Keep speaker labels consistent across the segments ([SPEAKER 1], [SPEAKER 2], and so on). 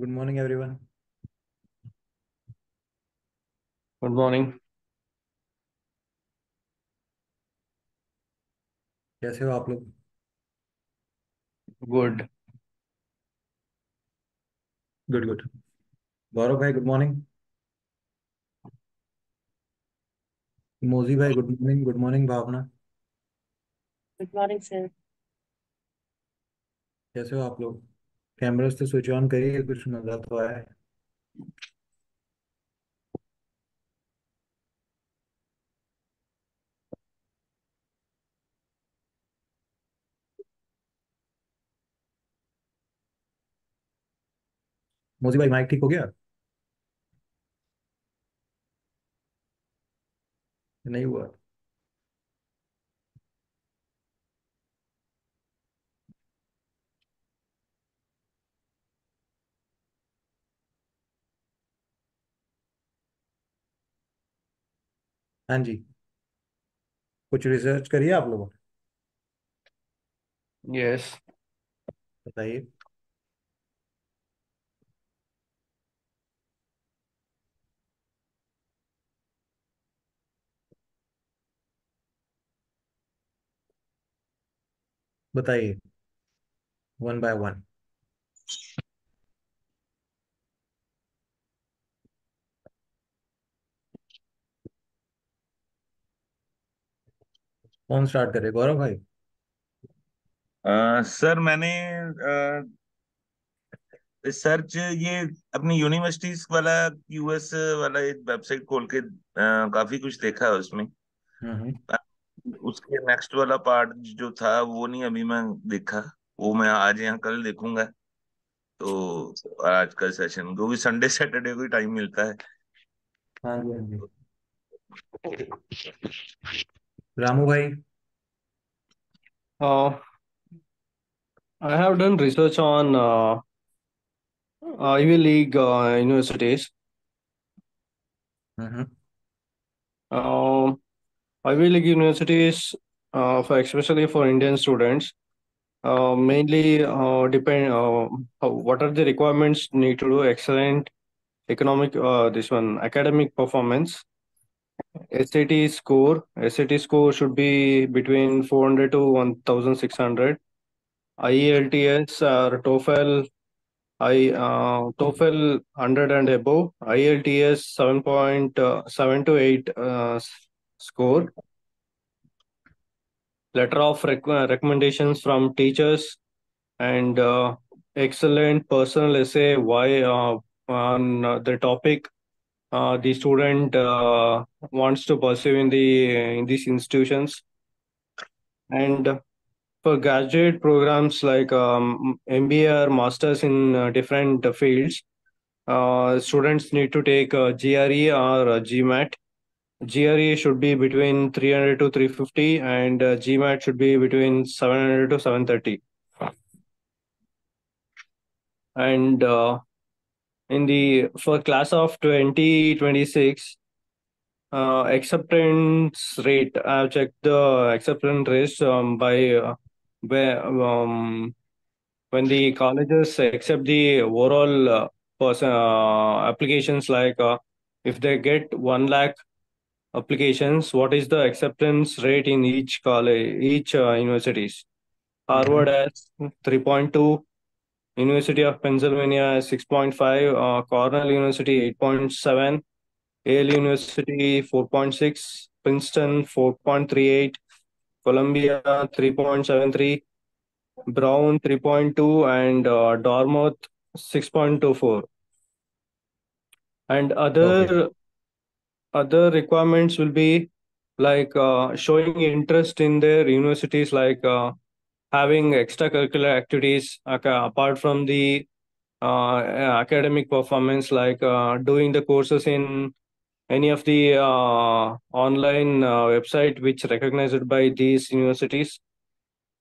[SPEAKER 1] Good morning everyone.
[SPEAKER 2] Good morning.
[SPEAKER 1] कैसे हो आप लोग?
[SPEAKER 2] गुड।
[SPEAKER 1] Good good. गौरव भाई गुड मॉर्निंग। मोजी भाई good morning. Good morning Bhavna.
[SPEAKER 3] Good morning sir.
[SPEAKER 1] कैसे हो आप लोग? कैमरास तो स्विच ऑन करिए, कुछ मजा तो आया है। मोजी भाई माइक ठीक हो गया? नहीं हुआ? हाँ जी। कुछ रिसर्च करिए आप लोगों ने।
[SPEAKER 2] यस।
[SPEAKER 1] बताइए। बताइए, वन बाय वन। कौन स्टार्ट करे, गौरव भाई?
[SPEAKER 4] सर मैंने रिसर्च ये अपनी यूनिवर्सिटीज वाला यूएस वाला एक वेबसाइट खोल के काफी कुछ देखा है उसमें।
[SPEAKER 1] हम्म।
[SPEAKER 4] अ, उसके नेक्स्ट वाला पार्ट जो था वो नहीं अभी मैं देखा। वो मैं आज या कल देखूंगा। तो आज का सेशन क्योंकि संडे सैटरडे को ही टाइम मिलता है।
[SPEAKER 1] हाँ जी हाँ जी। रामू भाई।
[SPEAKER 2] Uh, I have done research on Ivy League universities.
[SPEAKER 1] Hmm.
[SPEAKER 2] Um Ivy League universities, for especially for Indian students, mainly depend what are the requirements need to do excellent economic this one academic performance. SAT score should be between 400 to 1600. IELTS or TOEFL 100 and above, IELTS 7.7 to 8 score, letter of recommendations from teachers, and excellent personal essay why on the topic the student wants to pursue in these institutions. And for graduate programs like MBA or masters in different fields, students need to take GRE or GMAT. GRE should be between 300 to 350, and GMAT should be between 700 to 730. And in the for class of 2026, acceptance rate, I've checked the acceptance rate by where when the colleges accept the overall applications, like if they get 1 lakh applications, what is the acceptance rate in each college, each universities? Harvard
[SPEAKER 1] hmm.
[SPEAKER 2] has 3.2, University of Pennsylvania has 6.5, Cornell University 8.7, Yale University 4.6, Princeton 4.38, Columbia 3.73, Brown 3.2, and Dartmouth 6.24. And
[SPEAKER 1] okay.
[SPEAKER 2] other requirements will be like showing interest in their universities, like having extracurricular activities apart from the academic performance, like doing the courses in any of the online website which recognized by these universities,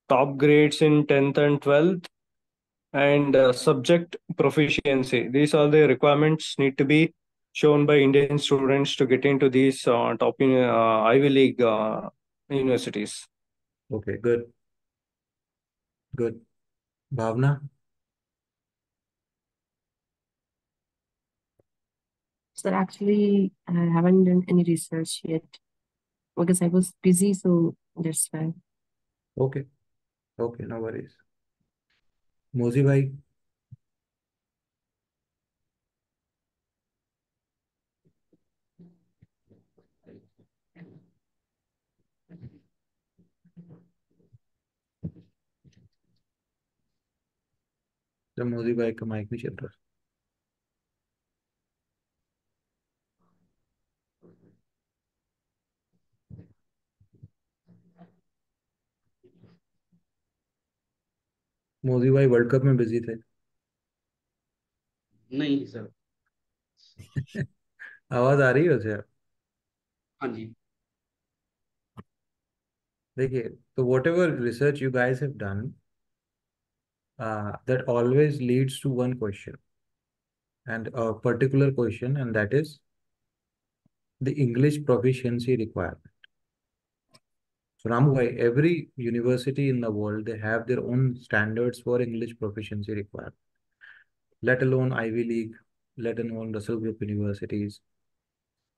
[SPEAKER 2] top grades in 10th and 12th, and subject proficiency. These are the requirements need to be shown by Indian students to get into these top Ivy League universities.
[SPEAKER 1] Okay good good. Bhavna.
[SPEAKER 3] Sir, actually, I haven't done any research yet because I was busy, so that's why.
[SPEAKER 1] Okay okay, no worries. Moji भाई, तो मोजी भाई का mic नहीं चल रहा। मोदी भाई world cup में busy थे।
[SPEAKER 5] नहीं सर।
[SPEAKER 1] आवाज आ रही है उसे?
[SPEAKER 5] हाँ जी।
[SPEAKER 1] देखिए, तो what ever research you guys have done, that always leads to one question, and a particular question, and that is the English proficiency requirement. So Ramu bhai, every university in the world, they have their own standards for English proficiency requirement, let alone Ivy League, let alone Russell Group universities,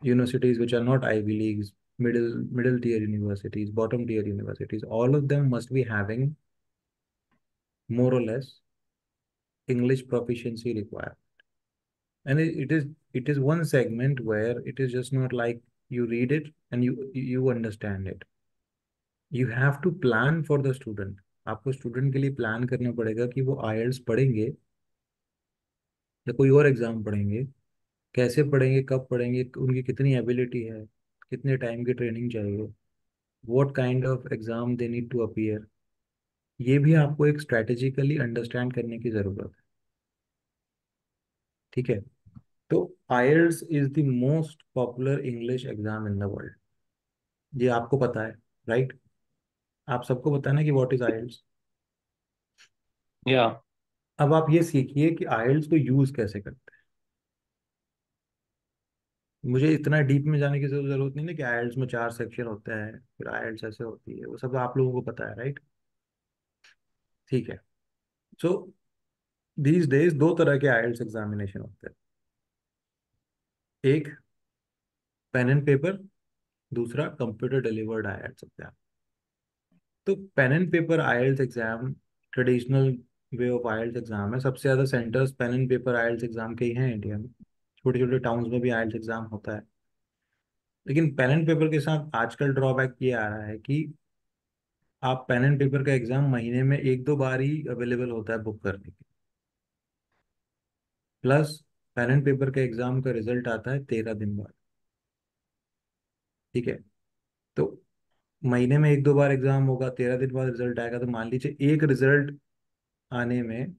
[SPEAKER 1] universities which are not Ivy Leagues, middle tier universities, bottom tier universities, all of them must be having more or less English proficiency requirement. And it is one segment where it is just not like you read it and you understand it. You have to plan for the student. आपको student के लिए plan करना पड़ेगा कि वो IELTS पढ़ेंगे या कोई और एग्जाम पढ़ेंगे, कैसे पढ़ेंगे, कब पढ़ेंगे, उनकी कितनी एबिलिटी है, कितने टाइम की ट्रेनिंग चाहिए, what kind of exam they need to appear. ये भी आपको एक स्ट्रेटेजिकली अंडरस्टैंड करने की जरूरत है। ठीक है? तो IELTS is the most popular English exam in the world, ये आपको पता है, राइट? आप सबको पता है ना कि व्हाट इज आईएलटीएस।
[SPEAKER 2] Yeah.
[SPEAKER 1] अब आप ये सीखिए कि आईएलटीएस को यूज कैसे करते हैं। मुझे इतना डीप में जाने की जरूरत नहीं है कि आईएलटीएस में 4 सेक्शन होते हैं, फिर आईएलटीएस ऐसे होती है, वो सब आप लोगों को पता है, राइट? ठीक है। सो दीज डेज दो तरह के आईएलटीएस एग्जामिनेशन होते हैं, एक पेन एंड पेपर, दूसरा कंप्यूटर डिलीवर्ड आईएलटीएस एग्जाम। तो pen and paper IELTS exam traditional way of IELTS exam है। सबसे ज्यादा centres pen and paper IELTS exam के ही हैं इंडिया में। छोटे छोटे टाउन्स में भी आईएलटीएस एग्जाम होता है। लेकिन पेन एंड पेपर के साथ आजकल ड्रॉबैक ये आ रहा है कि आप पेन एंड पेपर का एग्जाम महीने में एक दो बार ही अवेलेबल होता है बुक करने के। प्लस पेन एंड पेपर के एग्जाम का रिजल्ट आता है 13 दिन बाद। ठीक है? तो महीने में एक दो बार एग्जाम होगा, 13 दिन बाद रिजल्ट आएगा, तो मान लीजिए एक रिजल्ट आने में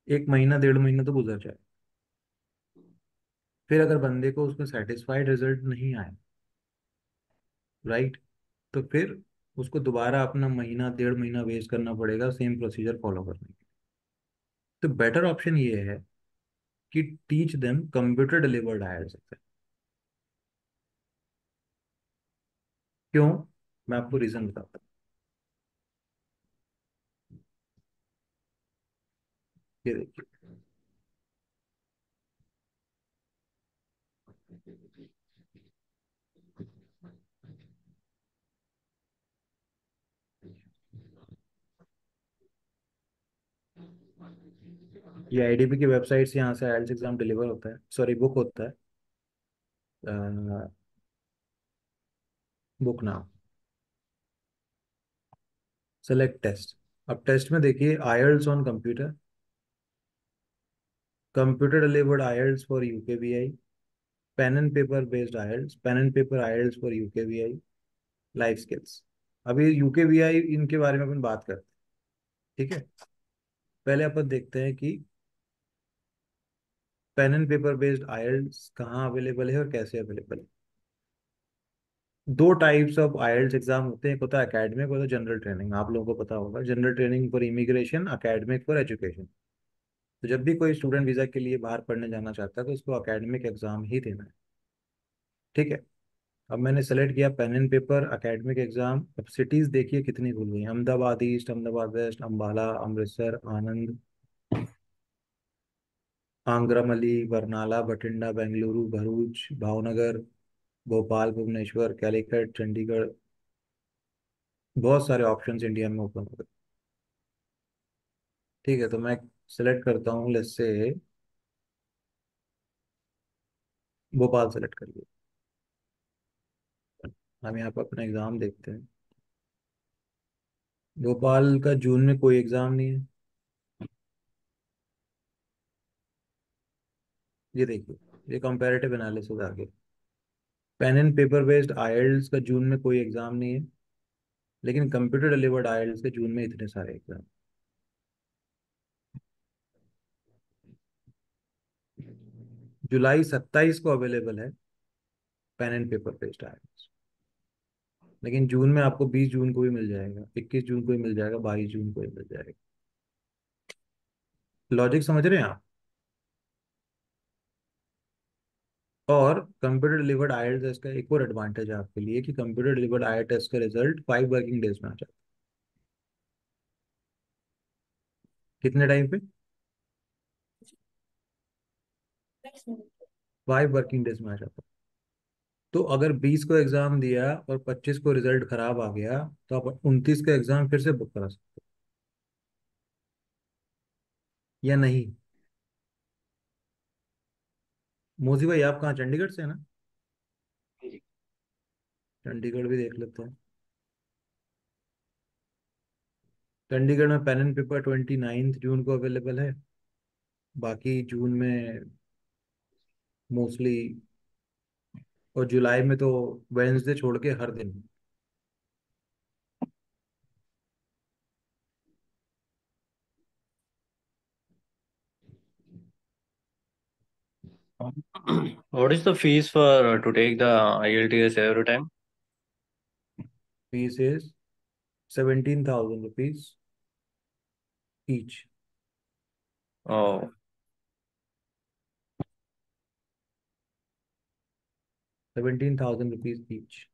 [SPEAKER 1] 1 महीना 1.5 महीना तो गुजर जाए। फिर अगर बंदे को उसमें सेटिस्फाइड रिजल्ट नहीं आए, राइट, तो फिर उसको दोबारा अपना महीना 1.5 महीना वेस्ट करना पड़ेगा सेम प्रोसीजर फॉलो करने के लिए। तो बेटर ऑप्शन ये है कि teach them computer delivered IELTS. क्यों? मैं आपको रीजन बताता हूँ। ये देखिए, ये आईडीपी की वेबसाइट से यहाँ से आईएलटीएस एग्जाम डिलीवर होता है, सॉरी बुक होता है। Book now, select test. अब टेस्ट में देखिए IELTS on computer, computer delivered IELTS for UKVI, pen and paper based IELTS, pen and paper IELTS for UKVI, life skills. अभी UKVI इनके बारे में अपन बात करते हैं। ठीक है? पहले अपन देखते हैं कि pen and paper based IELTS कहाँ अवेलेबल है और कैसे अवेलेबल है। दो टाइप्स ऑफ आईएलटीएस एग्जाम होते हैं, एक होता है एकेडमिक, होता है जनरल ट्रेनिंग। आप लोगों को पता होगा, general training for immigration, academic for education. तो जब भी कोई स्टूडेंट वीजा के लिए बाहर पढ़ने जाना चाहता है तो उसको एकेडमिक एग्जाम ही देना है। ठीक है? अब मैंने सेलेक्ट किया pen and paper academic exam. अब सिटीज देखिए कितनी खुल गई हैं, अहमदाबाद ईस्ट, अहमदाबाद वेस्ट, अम्बाला, अमृतसर, आनंद, आंग्रामली, बरनाला, बठिंडा, बेंगलुरु, भरूच, भावनगर, भोपाल, भुवनेश्वर, कैलिकट, चंडीगढ़, बहुत सारे ऑप्शंस इंडिया में ओपन हो गए। ठीक है, तो मैं सिलेक्ट करता हूँ, लेट्स से भोपाल सेलेक्ट करिए। हम यहाँ पर अपना एग्जाम देखते हैं। भोपाल का जून में कोई एग्जाम नहीं है। ये देखिए, ये कंपैरेटिव एनालिसिस आ गया। Pen and paper based IELTS का जून में कोई एग्जाम नहीं है, लेकिन कंप्यूटर डिलीवर्ड आईएलटीएस के जून में इतने सारे एग्जाम। जुलाई 27 को अवेलेबल है pen and paper based IELTS, लेकिन जून में आपको 20 जून को भी मिल जाएगा, 21 जून को भी मिल जाएगा, 22 जून को भी मिल जाएगा। लॉजिक समझ रहे हैं आप? और कंप्यूटर डिलीवर्ड आईएलटीएस का एक और एडवांटेज है आपके लिए कि कंप्यूटर डिलीवर्ड आईएलटीएस का रिजल्ट 5 वर्किंग डेज में आ जाता है। कितने टाइम पे? 5 वर्किंग डेज में आ जाता है। तो अगर 20 को एग्जाम दिया और 25 को रिजल्ट खराब आ गया, तो आप 29 का एग्जाम फिर से बुक करा सकते हो या नहीं? मोजी भाई, आप कहाँ, चंडीगढ़ से है ना?
[SPEAKER 5] जी।
[SPEAKER 1] चंडीगढ़ भी देख लेते हैं। चंडीगढ़ में पेन एंड पेपर 29 जून को अवेलेबल है। बाकी जून में मोस्टली, और जुलाई में तो वेंसडे छोड़ के हर दिन।
[SPEAKER 2] What is the fees for to take the IELTS every time?
[SPEAKER 1] Fees is 17,000 rupees each.
[SPEAKER 2] Oh,
[SPEAKER 1] 17,000 rupees each.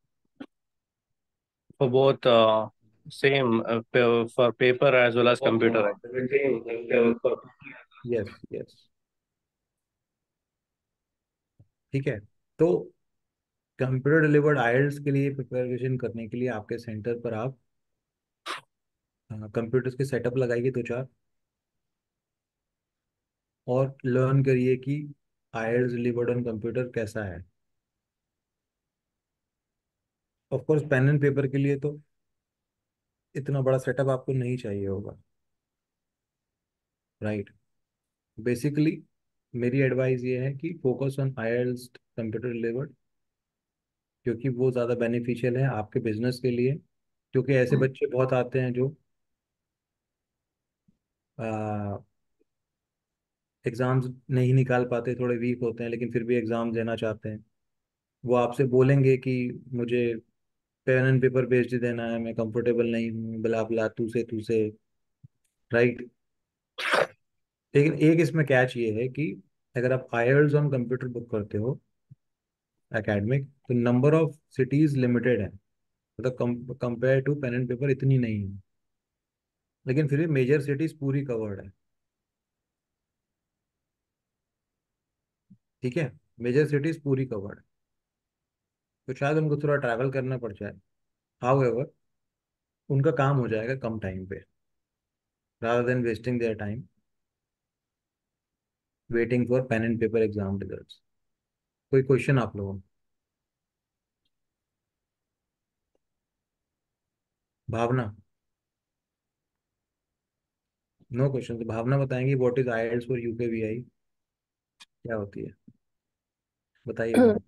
[SPEAKER 2] for both same for paper as well as computer, right? 17 for
[SPEAKER 1] yes yes. ठीक है, तो computer delivered IELTS के लिए preparation करने के लिए आपके centre पर आप कंप्यूटर्स के सेटअप लगाइए 2-4, और लर्न करिए कि आईएलटीएस डिलीवर्ड ऑन कंप्यूटर कैसा है। Of course pen and paper के लिए तो इतना बड़ा सेटअप आपको नहीं चाहिए होगा, राइट? बेसिकली मेरी एडवाइस ये है कि focus on IELTS computer delivered, क्योंकि वो ज़्यादा बेनिफिशियल है आपके बिजनेस के लिए। क्योंकि ऐसे बच्चे बहुत आते हैं जो एग्ज़ाम्स नहीं निकाल पाते, थोड़े वीक होते हैं, लेकिन फिर भी एग्ज़ाम देना चाहते हैं। वो आपसे बोलेंगे कि मुझे पेन एंड पेपर बेस्ड देना है, मैं कंफर्टेबल नहीं हूँ, बला बला, तू से, राइट? लेकिन एक इसमें कैच ये है कि अगर आप आईएलटीएस ऑन कंप्यूटर बुक करते हो एकेडमिक, तो नंबर ऑफ सिटीज लिमिटेड है, मतलब compare to pen and paper इतनी नहीं है, लेकिन फिर भी मेजर सिटीज पूरी कवर्ड है। ठीक है, मेजर सिटीज पूरी कवर्ड है, तो शायद उनको थोड़ा ट्रैवल करना पड़ जाए। हाउएवर उनका काम हो जाएगा कम टाइम पे, rather than wasting their time waiting for pen and paper exam results. कोई क्वेश्चन आप लोगों को? भावना? No question. तो भावना बताएंगी what is IELTS for UKVI, क्या होती है? बताइए भावना।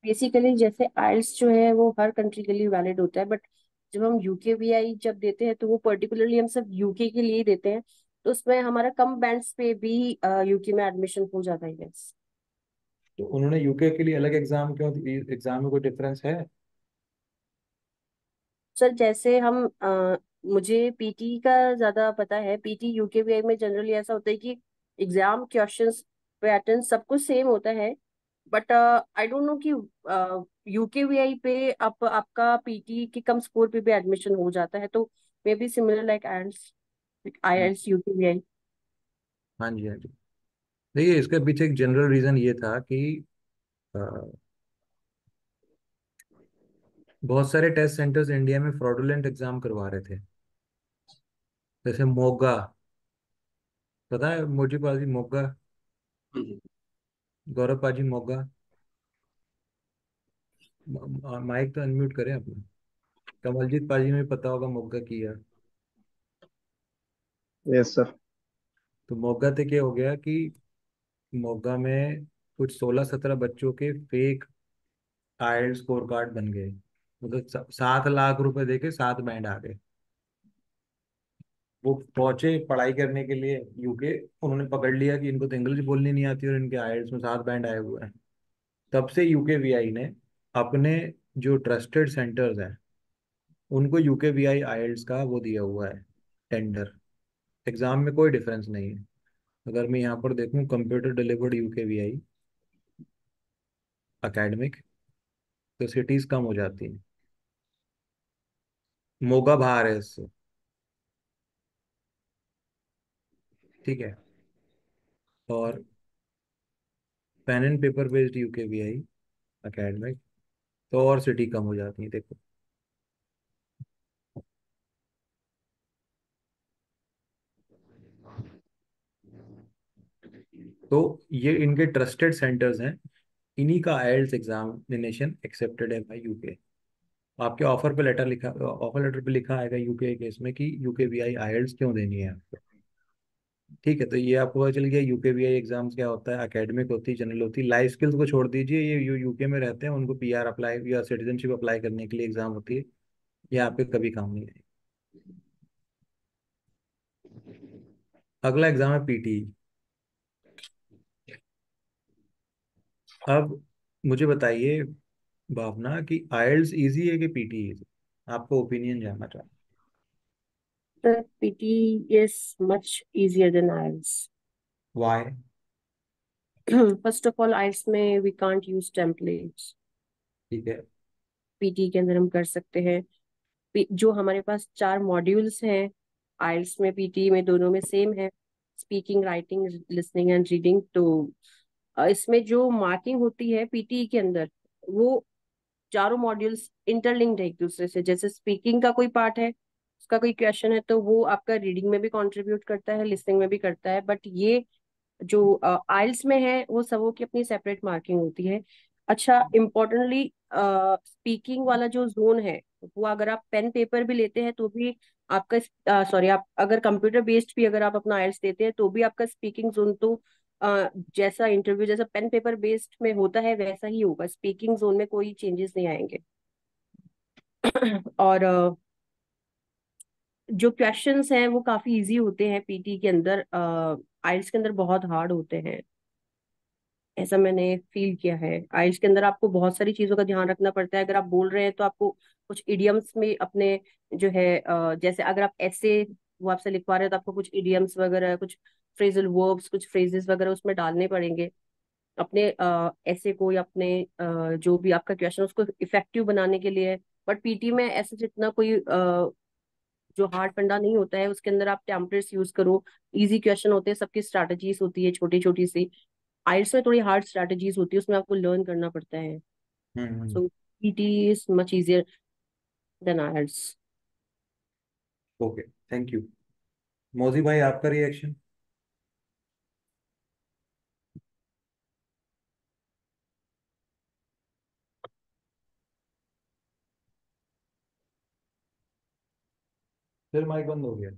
[SPEAKER 3] बेसिकली जैसे आइल्स जो है वो हर कंट्री के लिए वैलिड होता है, बट जब हम यूकेवीआई जब देते हैं तो वो पर्टिकुलरली हम सब यूके के लिए देते हैं, तो उसमें हमारा कम बैंड्स पे भी यूके में एडमिशन हो जाता है। यस
[SPEAKER 1] तो उन्होंने यूके के लिए अलग एग्जाम क्यों, एग्जाम में कोई डिफरेंस है?
[SPEAKER 3] सर, जैसे हम मुझे पीटी का ज्यादा पता है। पीटी यूकेवीआई में जनरली ऐसा होता है कि एग्जाम क्वेश्चंस पैटर्न सब कुछ सेम होता है, बट आई डोंट नो कि यूकेवीआई पे आपका पीटी के कम स्कोर पे भी एडमिशन हो जाता है, तो maybe similar like IELTS UKVI.
[SPEAKER 1] हाँ जी, हाँ जी। देखिए, इसके पीछे एक जनरल रीजन ये था कि अ, बहुत सारे टेस्ट सेंटर्स इंडिया में फ्रॉडुलेंट एग्जाम करवा रहे थे। जैसे मोगा, पता है मोजी पाजी मोगा,
[SPEAKER 5] हाँ जी।
[SPEAKER 1] गौरव पाजी मोगा। माइक तो अनम्यूट करें अपना। कमलजीत पाजी में पता होगा मोगा किया।
[SPEAKER 6] Yes sir.
[SPEAKER 1] तो मोगा से क्या हो गया कि मोगा में कुछ 16-17 बच्चों के फेक आईएलटीएस स्कोर कार्ड बन गए। मतलब 7 लाख रुपए देके 7 बैंड आ गए। वो पहुंचे पढ़ाई करने के लिए यूके, उन्होंने पकड़ लिया कि इनको तो इंग्लिश बोलनी नहीं आती और इनके आईएलटीएस में 7 बैंड आए हुए हैं। तब से यूके वीआई ने अपने जो ट्रस्टेड सेंटर्स हैं उनको यूके वीआई आईएलटीएस का वो दिया हुआ है, टेंडर। एग्जाम में कोई डिफरेंस नहीं है। अगर मैं यहाँ पर देखूँ computer delivered UK VI academic, तो सिटीज कम हो जाती हैं। मोगा बाहर है इससे, ठीक है। और pen and paper based UK VI academic, तो और सिटी कम हो जाती है, देखो। तो ये इनके ट्रस्टेड सेंटर्स हैं, इन्हीं का आईएलटीएस एग्जामिनेशन एक्सेप्टेड है बाय यूके। आपके ऑफर पे लेटर लिखा, ऑफर लेटर पे लिखा आएगा यूके केस में कि यूके वीआई आईएलटीएस क्यों देनी है आपको। ठीक है, तो ये आपको पता चल गया यूके वीआई एग्जाम्स क्या होता है। एकेडमिक होती है, जनरल होती है। लाइफ स्किल्स को छोड़ दीजिए, ये यूके में रहते हैं, उनको पीआर अप्लाई या सिटीजनशिप अप्लाई करने के लिए एग्जाम होती है। ये आपके कभी काम नहीं आएगी। अगला एग्जाम है पीटी। अब मुझे बताइए भावना कि आईएलटीएस इजी है कि पीटी इजी? आपका ओपिनियन जानना चाहता
[SPEAKER 3] sir PT is much easier than IELTS.
[SPEAKER 1] हूँ। वाई?
[SPEAKER 3] फर्स्ट ऑफ ऑल आइल्स में वी कांट यूज टेम्पलेट्स।
[SPEAKER 1] ठीक है।
[SPEAKER 3] पीटी के अंदर हम कर सकते हैं। जो हमारे पास 4 मॉड्यूल्स हैं आइल्स में, पीटी में, दोनों में सेम है। Speaking, writing, listening and reading. तो इसमें जो मार्किंग होती है पीटी के अंदर, वो 4 मॉड्यूल्स इंटरलिंक्ड है एक दूसरे से। जैसे स्पीकिंग का कोई पार्ट है, उसका कोई क्वेश्चन है, तो वो आपका रीडिंग में भी कंट्रीब्यूट करता है, लिसनिंग में भी करता है। बट ये जो आइल्स में है वो सबों की अपनी सेपरेट मार्किंग होती है। अच्छा, इम्पोर्टेंटली स्पीकिंग वाला जो जोन है, वो अगर आप पेन पेपर भी लेते हैं तो भी आपका, सॉरी, आप अगर कंप्यूटर बेस्ड भी अगर आप अपना आइल्स देते हैं तो भी आपका स्पीकिंग जोन तो जैसा इंटरव्यू जैसा पेन पेपर बेस्ड में होता है वैसा ही होगा। स्पीकिंग जोन में कोई चेंजेस नहीं आएंगे। और जो क्वेश्चंस हैं वो काफी इजी होते हैं पीटी के अंदर। आइल्स के अंदर बहुत हार्ड होते हैं, ऐसा मैंने फील किया है। आइल्स के अंदर आपको बहुत सारी चीजों का ध्यान रखना पड़ता है। अगर आप बोल रहे हैं तो आपको कुछ इडियम्स में अपने जो है, जैसे अगर आप ऐसे वो आपसे लिखवा रहे हैं तो आपको कुछ इडियम्स वगैरह, कुछ फ्रेजल वर्ब्स, कुछ फ्रेजेस वगैरह उसमें डालने पड़ेंगे अपने ऐसे को, या अपने जो भी आपका क्वेश्चन उसको इफेक्टिव बनाने के लिए। बट पीटी में ऐसे जितना कोई जो हार्ड फंडा नहीं होता है, उसके अंदर आप टेम्पलेट्स यूज करो। इजी क्वेश्चन होते हैं, सबकी स्ट्रैटेजीज होती है छोटी छोटी सी। आइल्स में थोड़ी हार्ड स्ट्रैटेजीज होती है, उसमें आपको लर्न करना पड़ता है।
[SPEAKER 1] Hmm.
[SPEAKER 3] So PT is much easier than IELTS.
[SPEAKER 1] Okay, thank you. Moji भाई, आपका रिएक्शन? फिर माइक बंद हो गया।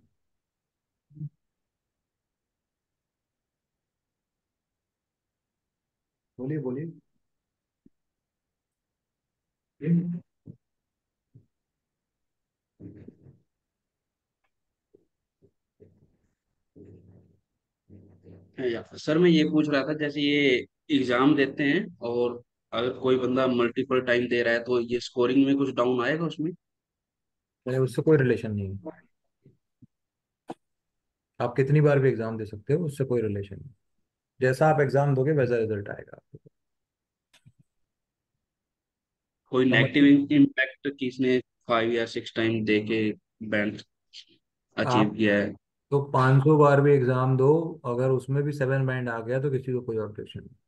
[SPEAKER 1] बोलिए बोलिए।
[SPEAKER 5] सर मैं ये पूछ रहा था, जैसे ये एग्जाम देते हैं और अगर कोई बंदा मल्टीपल टाइम दे रहा है तो ये स्कोरिंग में कुछ डाउन आएगा उसमें?
[SPEAKER 1] नहीं, उससे कोई रिलेशन नहीं है। आप कितनी बार भी एग्जाम दे सकते हो, उससे कोई रिलेशन नहीं। जैसा आप एग्जाम दोगे वैसा रिजल्ट आएगा आपको।
[SPEAKER 5] कोई
[SPEAKER 1] समझ?
[SPEAKER 5] नेगेटिव इम्पैक्ट किसने 5 या 6 टाइम दे के बैंक अचीव
[SPEAKER 1] आप
[SPEAKER 5] किया है?
[SPEAKER 1] तो 500 बार भी एग्जाम दो, अगर उसमें भी 7 बैंड आ गया तो किसी को कोई ऑब्जेक्शन नहीं।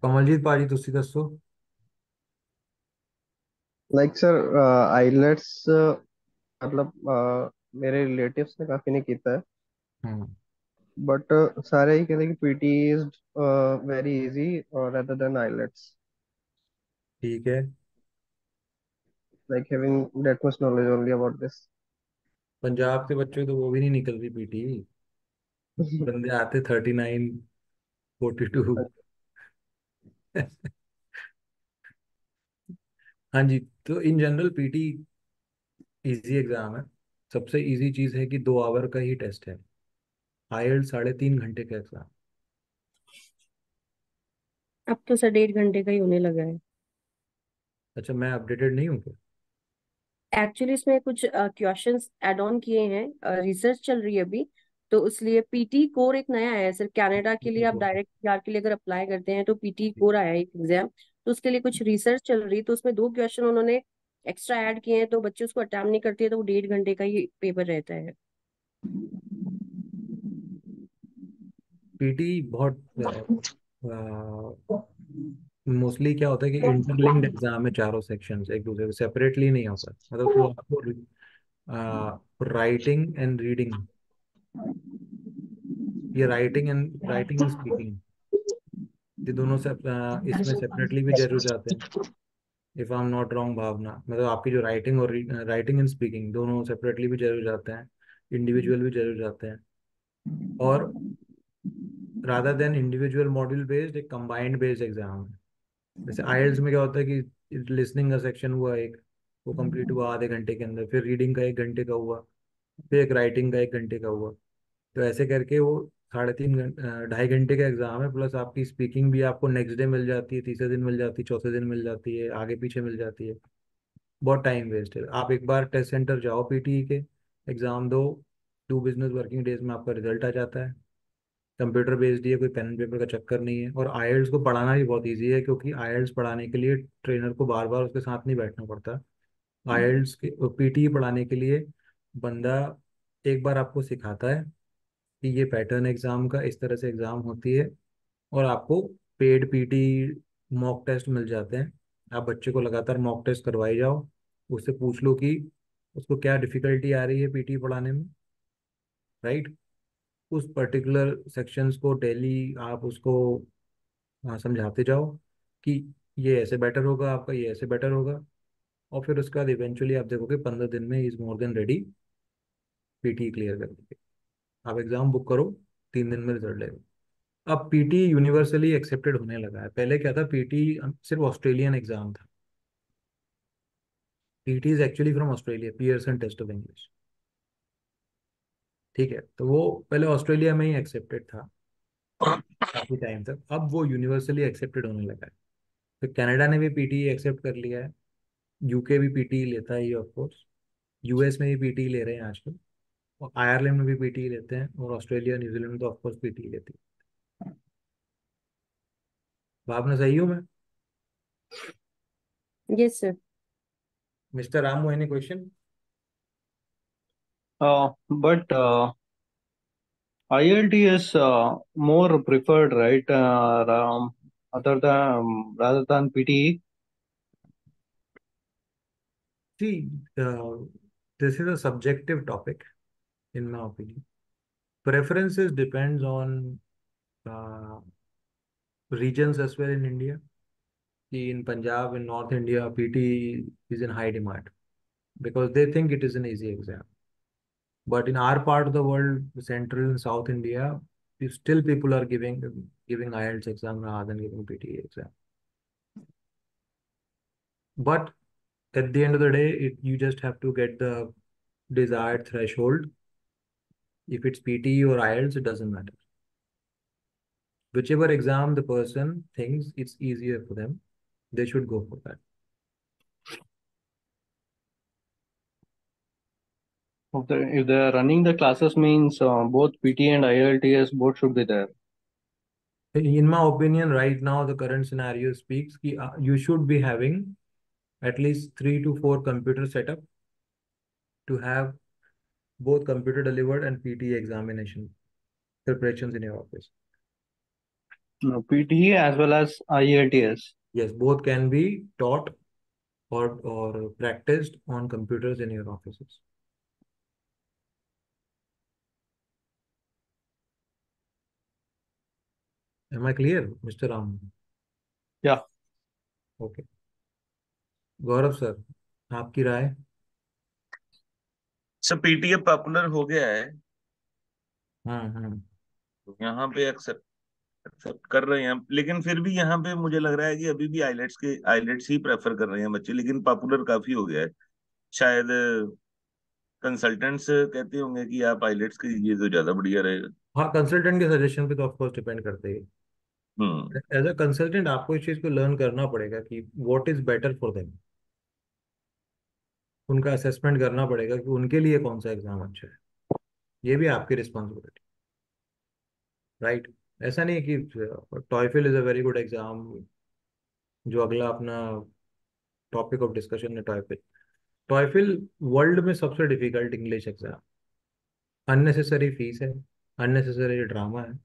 [SPEAKER 1] कमलजीत पाजी तुसी दसो।
[SPEAKER 6] लाइक सर आईलेट्स मतलब मेरे रिलेटिव्स ने काफी नहीं किया है,
[SPEAKER 1] हम्म।
[SPEAKER 6] बट सारे ही कहते हैं कि PT is very easy rather than IELTS,
[SPEAKER 1] ठीक है।
[SPEAKER 6] like having that much knowledge only about this.
[SPEAKER 1] Punjab के बच्चे तो वो भी नहीं निकल रही पीटी, बंदे आते 39, 42। हाँ जी। तो in general PT easy exam है। सबसे इजी चीज है कि 2 आवर का ही टेस्ट है। आईएलटीएस 3.5 घंटे का एग्जाम।
[SPEAKER 3] अब तो सर 1.5 घंटे का ही होने लगा है।
[SPEAKER 1] अच्छा, मैं अपडेटेड नहीं हूँ क्या?
[SPEAKER 3] एक्चुअली इसमें कुछ क्वेश्चंस ऐड ऑन किए हैं, रिसर्च चल रही है अभी, तो इसलिए पीटी कोर एक नया है सर। कनाडा के लिए आप डायरेक्ट पीआर के लिए अगर अप्लाई करते हैं तो पीटी कोर आया है एक एग्जाम, तो उसके लिए कुछ रिसर्च चल रही है, तो उसमें 2 क्वेश्चन उन्होंने एक्स्ट्रा ऐड किए हैं, तो बच्चे उसको अटेम्प्ट नहीं करते हैं, तो वो 1.5 घंटे का ही पेपर रहता है।
[SPEAKER 1] पीटी बहुत मोस्टली क्या होता है कि इंटरलिंक्ड एग्जाम है, चारों सेक्शन एक दूसरे से सेपरेटली नहीं होता। मतलब तो आपको राइटिंग एंड रीडिंग, ये राइटिंग एंड स्पीकिंग, ये दोनों से इसमें सेपरेटली भी जज हो जाते हैं। If I am not wrong Bhavna, मतलब आपकी जो राइटिंग एंड स्पीकिंग दोनों सेपरेटली भी जज हो जाते हैं, इंडिविजुअल भी जज हो जाते हैं। और rather than individual module based एक कंबाइंड बेस्ड एग्जाम है। जैसे आईएलटीएस में क्या होता है कि लिसनिंग का सेक्शन हुआ एक, वो कंप्लीट हुआ आधे घंटे के अंदर, फिर रीडिंग का 1 घंटे का हुआ, फिर एक राइटिंग का 1 घंटे का हुआ। तो ऐसे करके वो 3.5 घंटे 2.5 घंटे का एग्जाम है। प्लस आपकी स्पीकिंग भी आपको नेक्स्ट डे मिल जाती है, तीसरे दिन मिल जाती है, चौथे दिन मिल जाती है, आगे पीछे मिल जाती है। बहुत टाइम वेस्ट है। आप एक बार टेस्ट सेंटर जाओ, पीटी के एग्जाम दो, 2 बिजनेस वर्किंग डेज में आपका रिजल्ट आ जाता है। कंप्यूटर बेस्ड ही है, कोई पेन एंड पेपर का चक्कर नहीं है। और आईएलटीएस को पढ़ाना भी बहुत इजी है, क्योंकि आईएलटीएस पढ़ाने के लिए ट्रेनर को बार बार उसके साथ नहीं बैठना पड़ता। आईएलटीएस के पीटी पढ़ाने के लिए बंदा एक बार आपको सिखाता है कि ये पैटर्न एग्जाम का इस तरह से एग्जाम होती है, और आपको पेड पीटी मॉक टेस्ट मिल जाते हैं। आप बच्चे को लगातार मॉक टेस्ट करवाई जाओ, उससे पूछ लो कि उसको क्या डिफिकल्टी आ रही है पीटी पढ़ाने में, राइट। उस पर्टिकुलर सेक्शंस को डेली आप उसको समझाते जाओ कि ये ऐसे बेटर होगा आपका, ये ऐसे बेटर होगा। और फिर उसके बाद इवेंचुअली आप देखोगे 15 दिन में is more than ready PT clear करने के। आप एग्जाम बुक करो, 3 दिन में रिजल्ट लेगा। अब पीटी यूनिवर्सली एक्सेप्टेड होने लगा है। पहले क्या था, पीटी सिर्फ ऑस्ट्रेलियन एग्जाम था। PT is actually from Australia, Pearson test of English. ठीक है, तो वो पहले ऑस्ट्रेलिया में ही एक्सेप्टेड था काफी टाइम तक। अब वो यूनिवर्सली एक्सेप्टेड होने लगा है। तो कनाडा ने भी पीटी एक्सेप्ट कर लिया है, यूके भी पीटी लेता है ऑफ कोर्स, यूएस में भी पीटी ले रहे हैं आजकल, और आयरलैंड में भी पीटी लेते हैं, और ऑस्ट्रेलिया न्यूजीलैंड में तो ऑफ कोर्स पीटी लेती है। भावना सही हूँ मैं?
[SPEAKER 3] Yes sir.
[SPEAKER 1] Mister Ramu, any question?
[SPEAKER 2] But IELTS more preferred, right? Other than rather than PTE.
[SPEAKER 1] See, this is a subjective topic in my opinion. Preferences depends on uh, regions as well in India. In Punjab, in North India, PT is in high demand because they think it is an easy exam. But in our part of the world, Central and South India, still people are giving IELTS exam rather than giving PT exam. But at the end of the day, you just have to get the desired threshold. If it's PT or IELTS, it doesn't matter. Whichever exam the person thinks it's easier for them, they should go for that.
[SPEAKER 2] If they are running the classes, means both PT and IELTS both should be there.
[SPEAKER 1] In my opinion, right now, the current scenario speaks that you should be having at least 3 to 4 computer setup to have both computer delivered and PT examination preparations in your office.
[SPEAKER 2] No, PTE as well as IELTS.
[SPEAKER 1] Yes, both can be taught or practiced on computers in your offices. Am I clear, Mr. Ram?
[SPEAKER 2] Yeah.
[SPEAKER 1] Okay. Gaurav sir, आपकी राय?
[SPEAKER 4] Sir PTA popular हो गया है,
[SPEAKER 1] हम्म।
[SPEAKER 4] तो यहाँ पे accept accept कर रहे हैं, लेकिन फिर भी यहाँ पे मुझे लग रहा है कि अभी भी आइलेट्स ही प्रेफर कर रहे हैं बच्चे, लेकिन पॉपुलर काफी हो गया है। शायद कंसल्टेंट्स कहते होंगे कि आप आइलेट्स कीजिए तो ज्यादा बढ़िया रहेगा।
[SPEAKER 1] हाँ, कंसल्टेंट के सजेशन पे तो ऑफकोर्स डिपेंड करते हैं।
[SPEAKER 4] हम्म।
[SPEAKER 1] एज अ कंसल्टेंट आपको इस चीज़ को लर्न करना पड़ेगा कि what is better for them. उनका असेसमेंट करना पड़ेगा कि उनके लिए कौन सा एग्जाम अच्छा है। ये भी आपकी रिस्पॉन्सिबिलिटी, राइट? ऐसा नहीं है कि TOEFL is a very good exam, जो अगला अपना टॉपिक ऑफ डिस्कशन है टॉयफिल। टॉयफिल वर्ल्ड में सबसे difficult English exam, unnecessary fees है, अननेसेसरी ड्रामा है,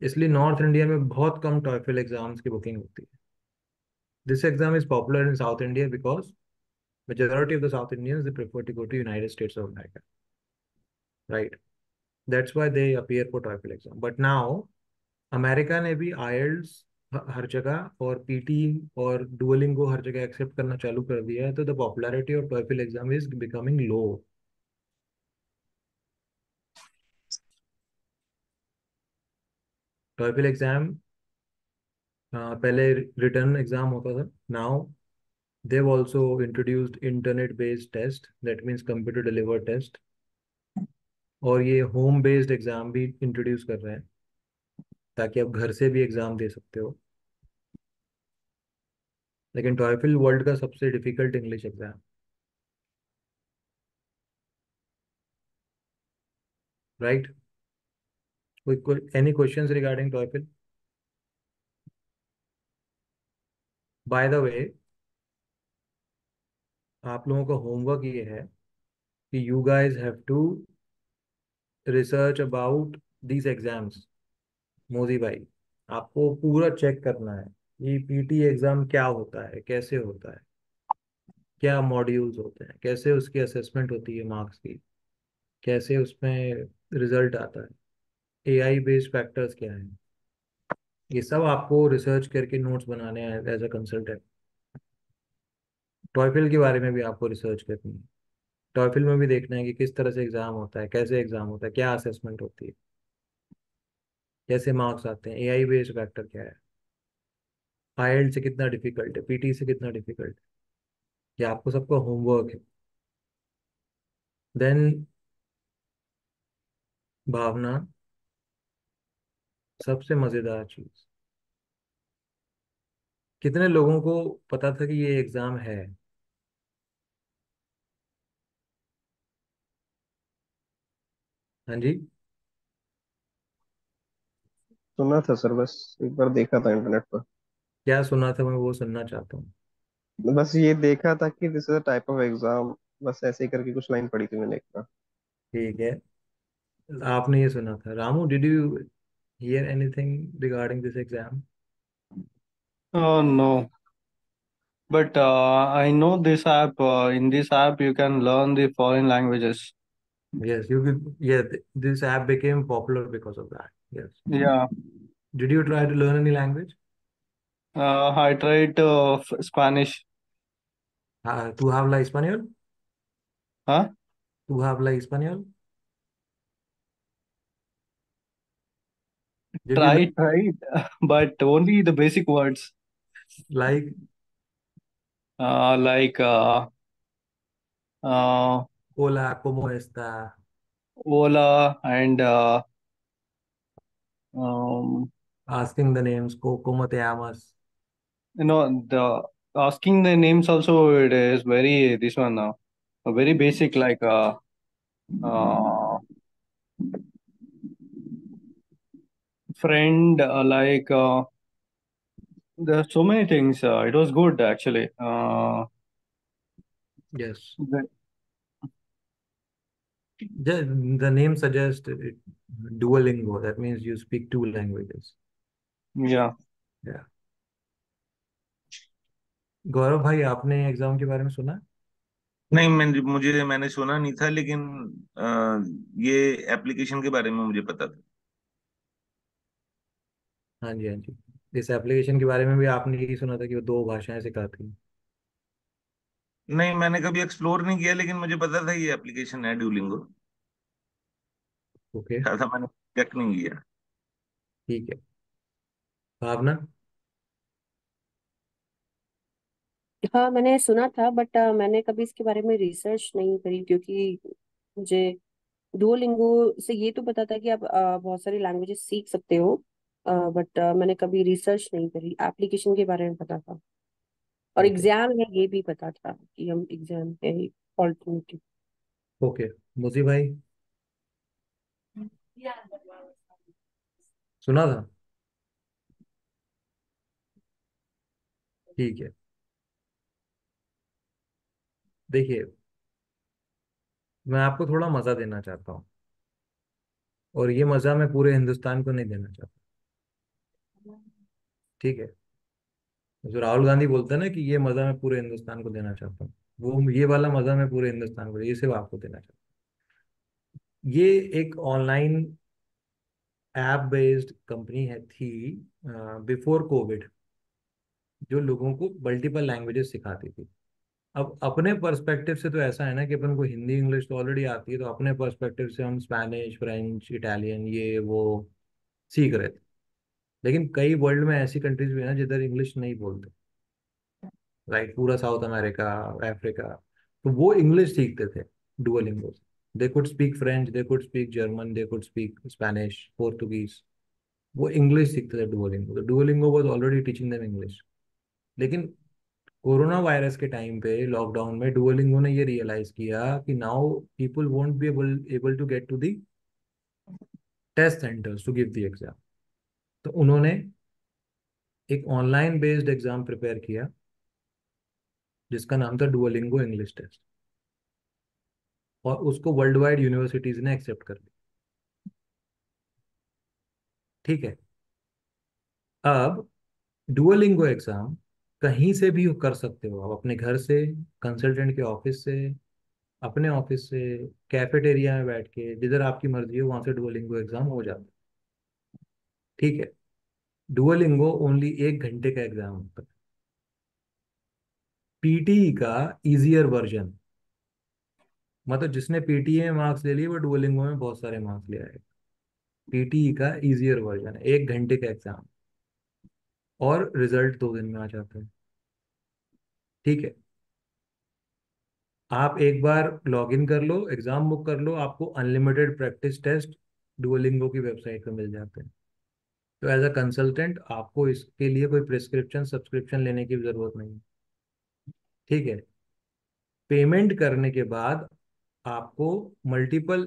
[SPEAKER 1] इसलिए नॉर्थ इंडिया में बहुत कम टॉयफिल एग्जाम्स की बुकिंग होती है। This exam is popular in south India because majority of the South Indians, they prefer to go to United States of America, right? That's why they appear for TOEFL exam. But now America ने भी IELTS हर जगह और PT और Duolingo हर जगह accept करना चालू कर दिया है, तो the popularity of TOEFL exam is becoming low. TOEFL exam पहले रिटर्न एग्जाम होता था, now they've also introduced internet based test, that means computer delivered test, और ये होम बेस्ड एग्जाम भी इंट्रोड्यूस कर रहे हैं ताकि आप घर से भी एग्जाम दे सकते हो। लेकिन टॉयफिल वर्ल्ड का सबसे डिफिकल्ट इंग्लिश एग्जाम, राइट? कोई any questions regarding TOEFL? By the way, आप लोगों का होमवर्क ये है कि you guys have to research about these exams. Modi भाई, आपको पूरा चेक करना है ये PT एग्जाम क्या होता है, कैसे होता है, क्या मॉड्यूल्स होते हैं, कैसे उसकी असेसमेंट होती है मार्क्स की, कैसे उसमें रिजल्ट आता है, AI बेस्ड फैक्टर्स क्या हैं, ये सब आपको रिसर्च करके नोट्स बनाने हैं एज अ कंसल्टेंट। टॉयफिल के बारे में भी आपको रिसर्च करनी है। टॉयफिल में भी देखना है कि किस तरह से एग्जाम होता है, कैसे एग्जाम होता है, क्या असेसमेंट होती है, कैसे मार्क्स आते हैं, AI बेस्ड फैक्टर क्या है, IELTS से कितना डिफिकल्ट है, PT से कितना डिफिकल्ट है, ये आपको सबका होमवर्क है। देन भावना, सबसे मजेदार चीज, कितने लोगों को पता था कि ये एग्जाम है? हाँ जी।
[SPEAKER 6] सुना था सर, बस एक बार देखा था इंटरनेट पर।
[SPEAKER 1] क्या सुना था, मैं वो सुनना चाहता हूँ।
[SPEAKER 6] बस ये देखा था कि this is a type of exam, बस ऐसे ही करके कुछ लाइन पढ़ी थी मैंने एक बार।
[SPEAKER 1] ठीक है, आपने ये सुना था। Ramu, did you hear anything regarding this exam?
[SPEAKER 2] No, but I know this app. In this app, you can learn the foreign languages.
[SPEAKER 1] Yes, you could, yeah, this app became popular because of that. Yes.
[SPEAKER 2] Yeah,
[SPEAKER 1] Did you try to learn any language?
[SPEAKER 2] I tried Spanish.
[SPEAKER 1] ¿Tú hablas español?
[SPEAKER 2] Huh?
[SPEAKER 1] ¿Tú hablas español? Did you
[SPEAKER 2] Tried, but only the basic words.
[SPEAKER 1] like
[SPEAKER 2] Like uh,
[SPEAKER 1] hola, cómo está?
[SPEAKER 2] Ola and um,
[SPEAKER 1] Asking the names, ¿cómo te llamas?
[SPEAKER 2] the asking the names also, it is very this one now, very basic, like uh, friend, there are so many things. It was good actually.
[SPEAKER 1] Yes.
[SPEAKER 2] The-
[SPEAKER 1] The name suggests it, Duolingo. That means you speak two languages.
[SPEAKER 2] Yeah.
[SPEAKER 1] Yeah. गौरव भाई, आपने exam के बारे में सुना?
[SPEAKER 4] नहीं, मैंने सुना नहीं था, लेकिन ये एप्लीकेशन के बारे में मुझे पता था।
[SPEAKER 1] हाँ जी, हाँ जी। इस एप्लीकेशन के बारे में भी आपने यही सुना था कि वो दो भाषाएं सिखाती है।
[SPEAKER 4] नहीं, मैंने कभी एक्सप्लोर नहीं किया, लेकिन मुझे पता था ये एप्लीकेशन है ड्यूलिंगो।
[SPEAKER 1] ओके।
[SPEAKER 4] था मैंने चेक नहीं किया।
[SPEAKER 1] ठीक है। भावना?
[SPEAKER 3] हाँ, मैंने सुना था, बट मैंने कभी इसके बारे में रिसर्च नहीं करी, क्योंकि मुझे डुओलिंगो से ये तो पता था कि आप बहुत सारी लैंग्वेजेस सीख सकते हो, बट मैंने कभी रिसर्च नहीं करी। एप्लीकेशन के बारे में पता था, और
[SPEAKER 1] ओके।
[SPEAKER 3] एग्जाम है ये भी पता था कि हम एग्जाम है ऑल्टरनेटिव।
[SPEAKER 1] ओके। मुझे भाई सुना था। ठीक है। देखिए, मैं आपको थोड़ा मजा देना चाहता हूँ, और ये मजा मैं पूरे हिंदुस्तान को नहीं देना चाहता। ठीक है। जो राहुल गांधी बोलते हैं ना कि ये मजा मैं पूरे हिंदुस्तान को देना चाहता हूँ, वो ये वाला मजा मैं पूरे हिंदुस्तान को, ये सिर्फ आपको देना चाहता हूँ। ये एक ऑनलाइन ऐप बेस्ड कंपनी है थी बिफोर कोविड, जो लोगों को मल्टीपल लैंग्वेजेस सिखाती थी। अब अपने पर्सपेक्टिव से तो ऐसा है ना कि अपन को हिंदी इंग्लिश तो ऑलरेडी आती है, तो अपने पर्सपेक्टिव से हम स्पेनिश फ्रेंच इटालियन ये वो सीख रहे थे। लेकिन कई वर्ल्ड में ऐसी कंट्रीज भी है ना जिधर इंग्लिश नहीं बोलते, राइट? पूरा साउथ अमेरिका, अफ्रीका, तो वो इंग्लिश सीखते थे डुओलिंगो से। They could speak French, they could speak German, they could speak Spanish, Portuguese. वो इंग्लिश सीखते थे डुओलिंगो, तो Duolingo was already teaching them English. लेकिन कोरोना वायरस के टाइम पे लॉकडाउन में डुओलिंगो ने ये रियलाइज किया कि now people won't be able to get to the test centres to give the exam. तो उन्होंने एक ऑनलाइन बेस्ड एग्जाम प्रिपेयर किया जिसका नाम था डुओलिंगो इंग्लिश टेस्ट, और उसको वर्ल्ड वाइड यूनिवर्सिटीज ने एक्सेप्ट कर लिया। ठीक है। अब डुओलिंगो एग्जाम कहीं से भी कर सकते हो आप, अपने घर से, कंसल्टेंट के ऑफिस से, अपने ऑफिस से, कैफेटेरिया में बैठ के, जिधर आपकी मर्जी हो वहां से डुओलिंगो एग्जाम हो जाता है। ठीक है। डुओलिंगो ओनली 1 घंटे का एग्जाम होता है। पीटीई का इजियर वर्जन, मतलब जिसने पीटीई में मार्क्स ले लिए वो डुओलिंगो में बहुत सारे मार्क्स ले आएगा। पीटीई का इजियर वर्जन है, 1 घंटे का एग्जाम, और रिजल्ट 2 दिन में आ जाता है। ठीक है। आप एक बार लॉग इन कर लो, एग्जाम बुक कर लो, आपको अनलिमिटेड प्रैक्टिस टेस्ट डुओलिंगो की वेबसाइट पे मिल जाते हैं। तो एज अ कंसल्टेंट आपको इसके लिए कोई प्रिस्क्रिप्शन सब्सक्रिप्शन लेने की जरूरत नहीं है। ठीक है। पेमेंट करने के बाद आपको मल्टीपल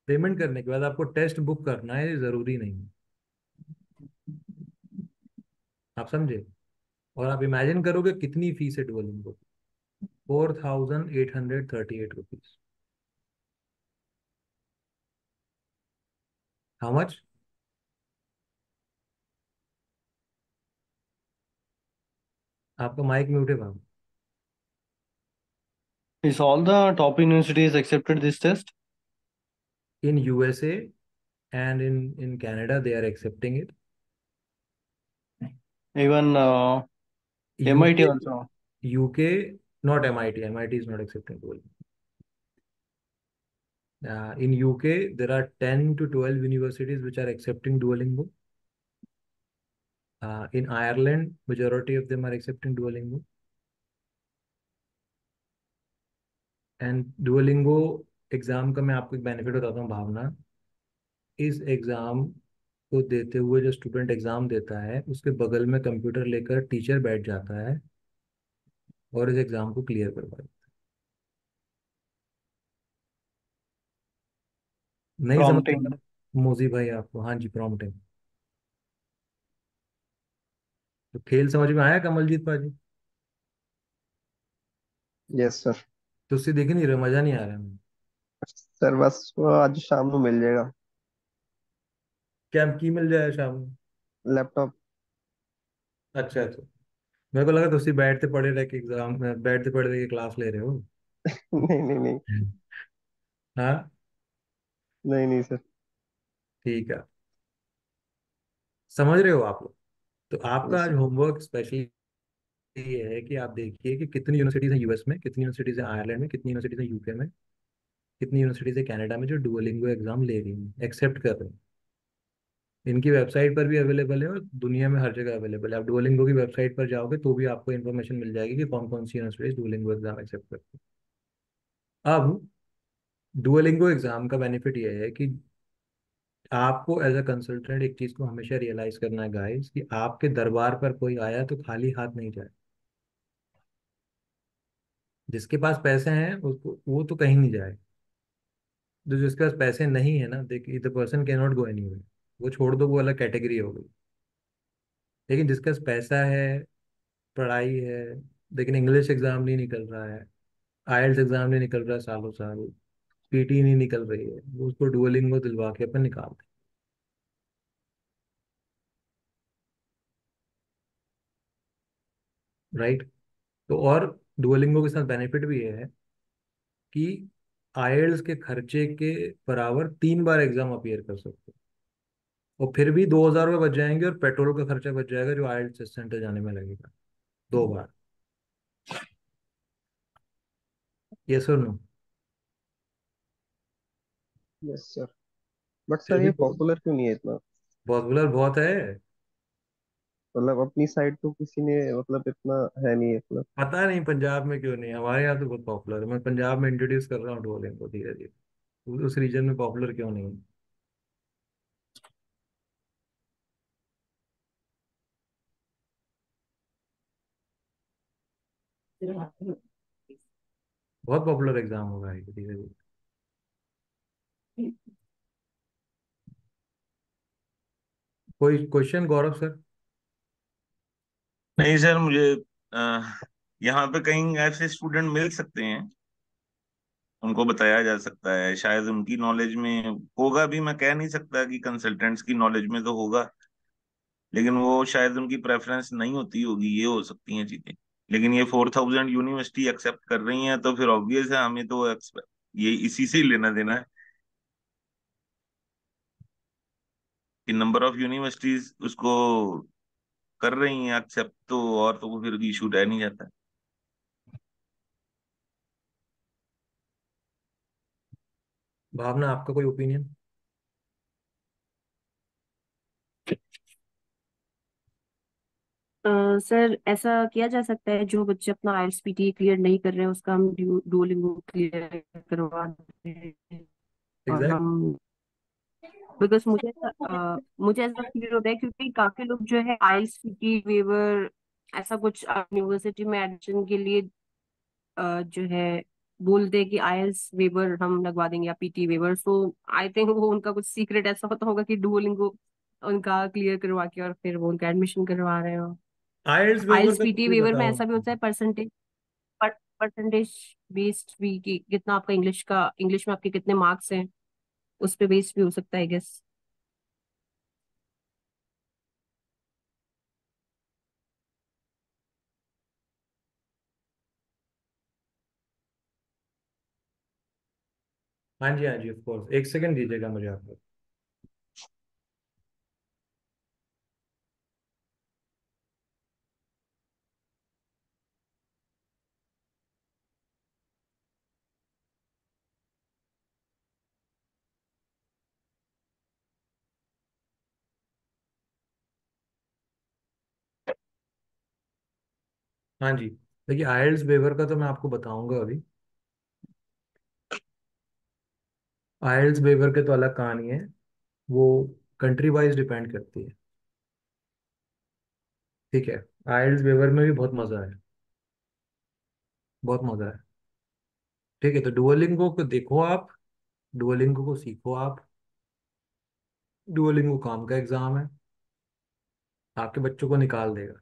[SPEAKER 1] पेमेंट करने के बाद आपको टेस्ट बुक करना है, ये जरूरी नहीं है। आप समझे? और आप इमेजिन करोगे कितनी फीस है डुओलिंगो? 4838 रुपीज। How much? आपका माइक म्यूट है बाबू।
[SPEAKER 2] Is all the top universities accepted this test?
[SPEAKER 1] In USA and in Canada they are accepting it.
[SPEAKER 2] Even MIT
[SPEAKER 1] UK,
[SPEAKER 2] also.
[SPEAKER 1] UK, not MIT. MIT is not accepting Duolingo. In UK, there are 10 to 12 universities which are accepting Duolingo. In Ireland, majority of them are accepting Duolingo. And Duolingo exam का मैं आपको एक benefit बताता हूँ भावना। इस exam को देते हुए जो स्टूडेंट एग्जाम देता है उसके बगल में कंप्यूटर लेकर टीचर बैठ जाता है और इस एग्जाम को क्लियर करवाता है। नहीं समझ
[SPEAKER 2] Prompting.
[SPEAKER 1] मोजी भाई आपको? हाँ जी, प्रॉम्प्टिंग। तो खेल समझ में आया कमलजीत पाजी?
[SPEAKER 6] Yes sir.
[SPEAKER 1] तो उससे देख नहीं रहे, मजा नहीं आ रहा है।
[SPEAKER 6] सर बस वो आज शाम को मिल जाएगा।
[SPEAKER 1] क्या की मिल जाए शाम में?
[SPEAKER 6] लैपटॉप।
[SPEAKER 1] अच्छा अच्छा। मेरे को लगा तो उसी बैठते पढ़े रह के एग्जाम में, बैठते पढ़े रह के क्लास ले रहे हो।
[SPEAKER 6] नहीं नहीं नहीं।
[SPEAKER 1] हाँ।
[SPEAKER 6] नहीं नहीं सर।
[SPEAKER 1] ठीक है, समझ रहे हो आप लोग। तो आपका
[SPEAKER 6] यस
[SPEAKER 1] आज
[SPEAKER 6] सर।
[SPEAKER 1] होमवर्क स्पेशली ये है कि आप देखिए कि कितनी यूनिवर्सिटीज हैं यूएस में, कितनी यूनिवर्सिटीज हैं आयरलैंड में, कितनी यूनिवर्सिटीज हैं यूके में, कितनी यूनिवर्सिटीज हैं कनाडा में जो डुओलिंगो एग्जाम ले रही हैं, एक्सेप्ट कर रही हैं। इनकी वेबसाइट पर भी अवेलेबल है और दुनिया में हर जगह अवेलेबल है। आप डुओलिंगो की वेबसाइट पर जाओगे तो भी आपको इन्फॉर्मेशन मिल जाएगी कि कौन कौन सी यूनिवर्सिटीज डुओलिंगो एग्जाम एक्सेप्ट करती है। अब डुओलिंगो एग्जाम का बेनिफिट ये है कि आपको एज अ कंसल्टेंट एक चीज को हमेशा रियलाइज करना है गाइस, कि आपके दरबार पर कोई आया तो खाली हाथ नहीं जाए। जिसके पास पैसे हैं उसको, वो तो कहीं नहीं जाए। जो जिसके पास पैसे नहीं है ना, देखिए the person can not go anywhere, वो छोड़ दो, वो अलग कैटेगरी हो गई। लेकिन जिसके पास पैसा है, पढ़ाई है, लेकिन इंग्लिश एग्जाम नहीं निकल रहा है, आइएल्स एग्जाम नहीं निकल रहा है सालों साल, पीटी नहीं निकल रही है, वो उसको डुओलिंगो दिलवा के अपन निकालते हैं, राइट। तो और डुओलिंगो के साथ बेनिफिट भी ये है कि आइएल्स के खर्चे के बराबर 3 बार एग्जाम अपीयर कर सकते हो, और फिर भी 2,000 रुपये बच जाएंगे, और पेट्रोल का खर्चा बच जाएगा जो आइएल्स सेंटर जाने में लगेगा 2 बार। ये सुन लो।
[SPEAKER 6] Yes sir. बट
[SPEAKER 1] फिर
[SPEAKER 6] सर
[SPEAKER 1] भी
[SPEAKER 6] ये पॉपुलर क्यों नहीं है इतना?
[SPEAKER 1] पॉपुलर बहुत है।
[SPEAKER 6] मतलब अपनी साइड तो किसी ने मतलब इतना है नहीं इतना।
[SPEAKER 1] पता नहीं पंजाब में क्यों नहीं, हमारे यहाँ तो बहुत पॉपुलर है। मैं पंजाब में इंट्रोड्यूस कर रहा हूँ डुओलिंगो धीरे धीरे। उस रीजन में पॉपुलर क्यों नहीं है? बहुत पॉपुलर एग्जाम होगा ये धीरे धीरे। कोई क्वेश्चन गौरव सर?
[SPEAKER 4] नहीं सर, मुझे अ, यहाँ पे कहीं ऐसे स्टूडेंट मिल सकते हैं, उनको बताया जा सकता है, शायद उनकी नॉलेज में होगा भी। मैं कह नहीं सकता कि कंसल्टेंट्स की नॉलेज में तो होगा, लेकिन वो शायद उनकी प्रेफरेंस नहीं होती होगी, ये हो सकती हैं चीजें। लेकिन ये 4,000 यूनिवर्सिटी एक्सेप्ट कर रही हैं तो फिर ऑब्वियस है हमें तो ये इसी से ही लेना देना है कि नंबर ऑफ यूनिवर्सिटीज उसको कर रही हैं एक्सेप्ट, तो और तो वो फिर इशू रह नहीं जाता।
[SPEAKER 1] भावना, आपका कोई ओपिनियन?
[SPEAKER 3] सर ऐसा किया जा सकता है, जो बच्चे अपना आईएलटीएस पीटी क्लियर नहीं कर रहे हैं उसका हम डुओलिंगो क्लियर करवा दें। और
[SPEAKER 1] एग्जैक्ट।
[SPEAKER 3] हम, बिकॉज मुझे ऐसा फील होता है क्योंकि काफी लोग जो है आईएलटीएस पीटी वेवर ऐसा कुछ यूनिवर्सिटी में एडमिशन के लिए जो है बोलते हैं कि आईएलटीएस वेवर हम लगवा देंगे या PT waiver. So I think वो उनका कुछ सीक्रेट ऐसा होता होगा कि डुओलिंगो उनका क्लियर करवा के और फिर वो उनका एडमिशन करवा रहे हो।
[SPEAKER 1] आइल्स वेवर
[SPEAKER 3] आईएलटीएस
[SPEAKER 1] का
[SPEAKER 3] पीटी
[SPEAKER 1] तो
[SPEAKER 3] वेवर में
[SPEAKER 1] बताओ।
[SPEAKER 3] ऐसा भी होता है परसेंटेज, परसेंटेज बेस्ड भी, कि कितना आपका इंग्लिश में आपके कितने मार्क्स हैं, उस पे बेस्ड भी हो सकता है गेस।
[SPEAKER 1] हाँ जी, हाँ जी, ऑफ कोर्स, एक सेकंड दीजिएगा मुझे आपको। हाँ जी, देखिए आइल्स वेवर का तो मैं आपको बताऊंगा अभी। आइल्स वेवर के तो अलग कहानी है, वो कंट्री वाइज डिपेंड करती है। ठीक है। आइल्स वेवर में भी बहुत मजा है, बहुत मजा है। ठीक है, तो डुओलिंगो को देखो आप, डुओलिंगो को सीखो आप। डुओलिंगो काम का एग्जाम है, आपके बच्चों को निकाल देगा।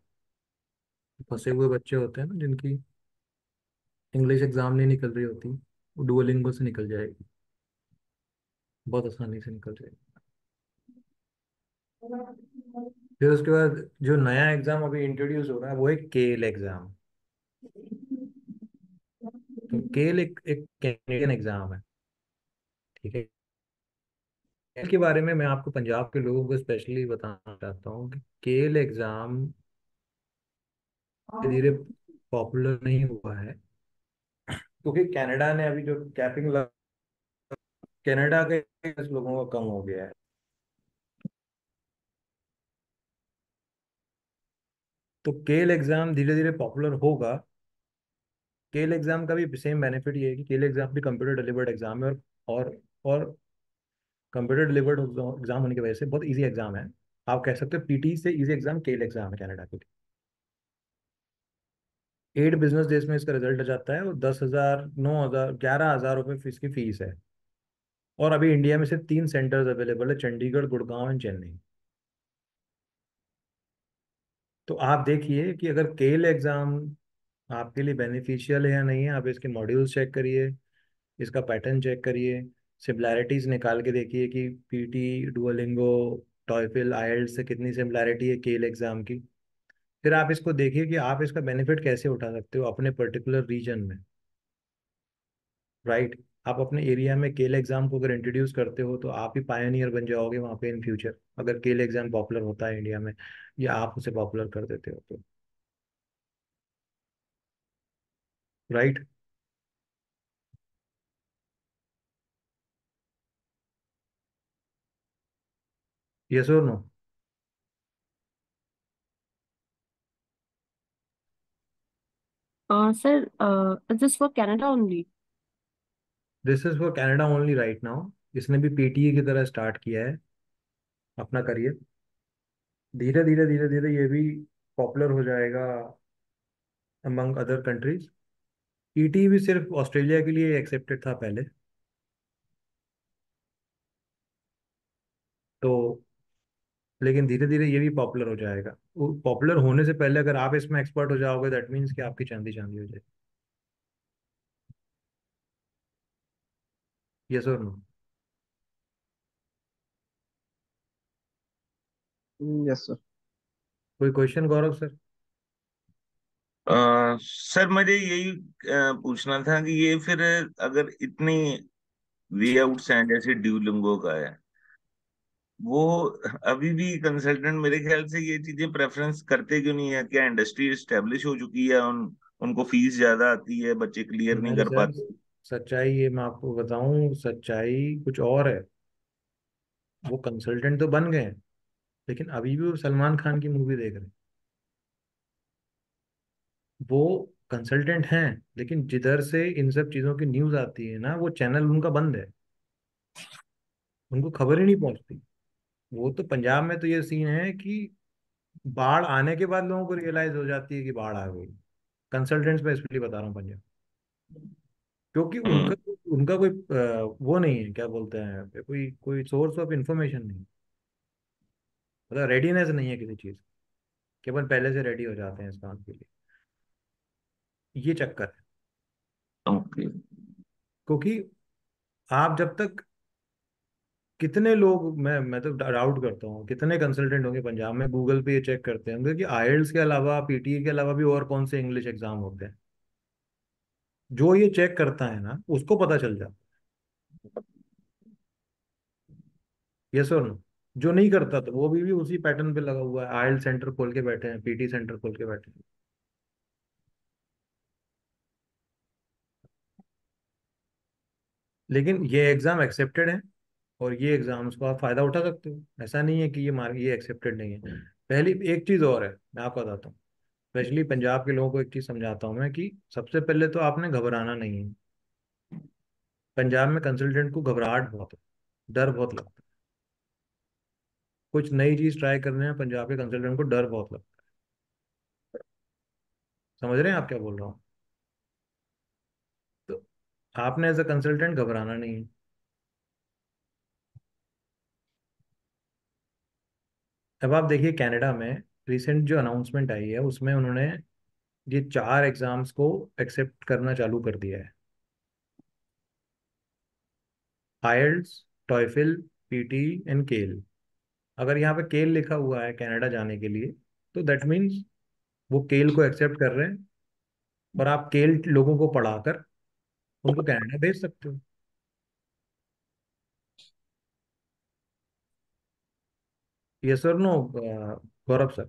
[SPEAKER 1] फंसे हुए बच्चे होते हैं ना जिनकी इंग्लिश एग्जाम नहीं निकल रही होती, वो डुओलिंगो से निकल जाएगी, बहुत आसानी से निकल जाएगी। फिर उसके बाद जो नया एग्जाम अभी इंट्रोड्यूस हो रहा है वो है केल एग्जाम। तो केल एक कैनेडियन एग्जाम है, ठीक है। केल के बारे में मैं आपको पंजाब के लोगों को स्पेशली बताना चाहता हूँ कि केल एग्जाम धीरे धीरे पॉपुलर नहीं हुआ है, क्योंकि कनाडा ने अभी जो कैपिंग, कनाडा के लोगों का कम हो गया है। तो केल एग्जाम धीरे धीरे पॉपुलर होगा। केल एग्जाम का भी सेम बेनिफिट ये है कि केल एग्जाम भी कंप्यूटर डिलीवर्ड एग्जाम है, और कंप्यूटर डिलीवर्ड एग्जाम होने की वजह से बहुत इजी एग्जाम है। आप कह सकते हो पीटी से इजी एग्जाम केल एग्जाम है कनाडा के लिए। 8 बिजनेस डेज में इसका रिजल्ट आ जाता है, और 10,000, 9,000, 11,000 रुपये फीस की फीस है। और अभी इंडिया में सिर्फ 3 सेंटर्स अवेलेबल है, चंडीगढ़, गुड़गांव एंड चेन्नई। तो आप देखिए कि अगर केल एग्जाम आपके लिए बेनिफिशियल है या नहीं है, आप इसके मॉड्यूल्स चेक करिए, इसका पैटर्न चेक करिए, सिमिलैरिटीज निकाल के देखिए कि पीटी, डुओलिंगो, टॉयफिल, आईएलटीएस से कितनी सिमिलैरिटी है केल एग्जाम की। फिर आप इसको देखिए कि आप इसका बेनिफिट कैसे उठा सकते हो अपने पर्टिकुलर रीजन में, राइट। आप अपने एरिया में केल एग्जाम को अगर इंट्रोड्यूस करते हो तो आप ही पायनियर बन जाओगे वहाँ पे इन फ्यूचर, अगर केल एग्जाम पॉपुलर होता है इंडिया में, या आप उसे पॉपुलर कर देते हो तो, राइट। यस और no?
[SPEAKER 3] Sir, is this for Canada only?
[SPEAKER 1] This is for Canada only right now. इसने भी पीटीई की तरह स्टार्ट किया है अपना करियर। धीरे धीरे धीरे धीरे ये भी पॉपुलर हो जाएगा अमंग अदर कंट्रीज। पीटी भी सिर्फ ऑस्ट्रेलिया के लिए एक्सेप्टेड था पहले, तो लेकिन धीरे धीरे ये भी पॉपुलर हो जाएगा। पॉपुलर होने से पहले अगर आप इसमें एक्सपर्ट हो जाओगे, दैट मीन्स कि आपकी चांदी चांदी हो जाएगी। यस और नो?
[SPEAKER 6] Yes sir.
[SPEAKER 1] कोई क्वेश्चन गौरव सर?
[SPEAKER 4] सर मुझे यही पूछना था कि ये फिर अगर इतनी वे आउट्स हैं जैसे ड्यूलिंगो का है, वो अभी भी कंसल्टेंट मेरे ख्याल से ये चीजें प्रेफरेंस करते क्यों नहीं है? क्या इंडस्ट्री एस्टेब्लिश हो चुकी है, उनको फीस ज्यादा आती है, बच्चे क्लियर नहीं
[SPEAKER 1] नहीं
[SPEAKER 4] कर
[SPEAKER 1] सर,
[SPEAKER 4] पाते?
[SPEAKER 1] सच्चाई ये मैं आपको बताऊं, सच्चाई कुछ और है। वो कंसल्टेंट तो बन गए हैं, लेकिन अभी भी वो सलमान खान की मूवी देख रहे हैं। वो कंसल्टेंट हैं, लेकिन जिधर से इन सब चीजों की न्यूज आती है ना, वो चैनल उनका बंद है, उनको खबर ही नहीं पहुंचती। वो तो पंजाब में तो ये सीन है कि बाढ़ आने के बाद लोगों को रियलाइज हो जाती है कि बाढ़ आ गई। कंसल्टेंट्स पे इसलिए बता रहा हूँ पंजाब, क्योंकि
[SPEAKER 4] हम्म।
[SPEAKER 1] उनका उनका कोई वो नहीं है, क्या बोलते हैं, कोई कोई सोर्स ऑफ इंफॉर्मेशन नहीं, मतलब रेडीनेस नहीं है किसी चीज, केवल पहले से रेडी हो जाते हैं इस काम के लिए। ये चक्कर है।
[SPEAKER 4] ओके।
[SPEAKER 1] क्योंकि आप जब तक, कितने लोग, मैं तो डाउट करता हूँ कितने कंसल्टेंट होंगे पंजाब में गूगल पे ये चेक करते होंगे कि आईएलटीएस के अलावा, पीटीई के अलावा भी और कौन से इंग्लिश एग्जाम होते हैं। जो ये चेक करता है ना, उसको पता चल जाता है। यस और नो? जो नहीं करता तो वो भी उसी पैटर्न पे लगा हुआ है, आईएलटीएस सेंटर खोल के बैठे हैं, पीटी सेंटर खोल के बैठे हैं। लेकिन ये एग्जाम एक्सेप्टेड है, और ये एग्जाम्स को आप फायदा उठा सकते हो। ऐसा नहीं है कि ये एक्सेप्टेड नहीं है। पहली एक चीज और है, मैं आपको बताता हूँ, स्पेशली पंजाब के लोगों को एक चीज समझाता हूँ मैं, कि सबसे पहले तो आपने घबराना नहीं है। पंजाब में कंसल्टेंट को घबराहट बहुत है, डर बहुत लगता है। कुछ नई चीज ट्राई करने में पंजाब के कंसल्टेंट को डर बहुत लगता है। समझ रहे हैं आप क्या बोल रहा हूँ? तो आपने एज अ कंसल्टेंट घबराना नहीं है। अब आप देखिए कनाडा में रिसेंट जो अनाउंसमेंट आई है, उसमें उन्होंने ये 4 एग्जाम्स को एक्सेप्ट करना चालू कर दिया है। आइल्स, टॉयफिल, पीटी एंड केल। अगर यहाँ पे केल लिखा हुआ है कनाडा जाने के लिए, तो दैट मीन्स वो केल को एक्सेप्ट कर रहे हैं, और आप केल लोगों को पढ़ाकर उनको कनाडा भेज सकते हो। ये सर नो गौरव सर।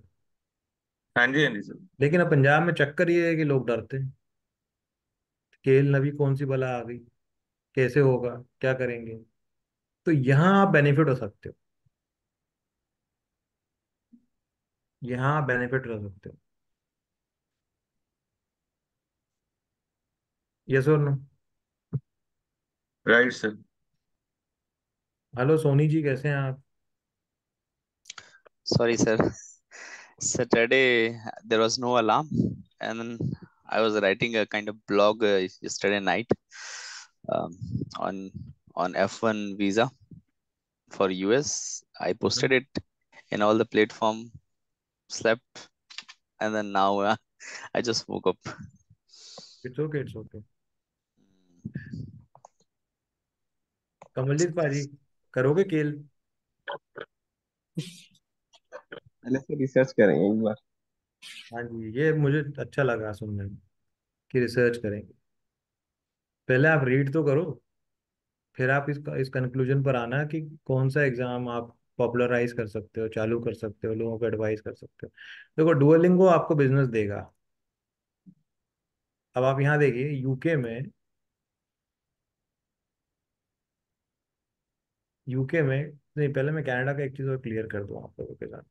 [SPEAKER 4] हाँ जी, हाँ जी सर।
[SPEAKER 1] लेकिन अब पंजाब में चक्कर ये है कि लोग डरते हैं, केल नबी कौन सी बला आ गई, कैसे होगा, क्या करेंगे। तो यहाँ आप बेनिफिट हो सकते हो, यहाँ आप बेनिफिट हो सकते हो। यस और no?
[SPEAKER 4] Right sir.
[SPEAKER 1] Hello Soni ji, कैसे हैं आप?
[SPEAKER 7] Sorry, sir. Saturday there was no alarm, and then I was writing a kind of blog yesterday night um, on F1 visa for US. I posted it in all the platform, slept, and then now I just woke up.
[SPEAKER 1] It's okay, it's okay. Kamaljeet पाजी, करोगे केल?
[SPEAKER 6] पहले से research करेंगे एक बार।
[SPEAKER 1] हाँ जी, ये मुझे अच्छा लगा सुनने में कि रिसर्च करेंगे। पहले आप रीड तो करो, फिर आप इस कंक्लूजन पर आना कि कौन सा एग्जाम आप पॉपुलराइज कर सकते हो, चालू कर सकते हो, लोगों को एडवाइस कर सकते हो। देखो, डुओलिंगो आपको बिजनेस देगा। अब आप यहाँ देखिए, यूके में नहीं, पहले मैं कनाडा का एक चीज़ और क्लियर कर दूँ आप लोगों के साथ।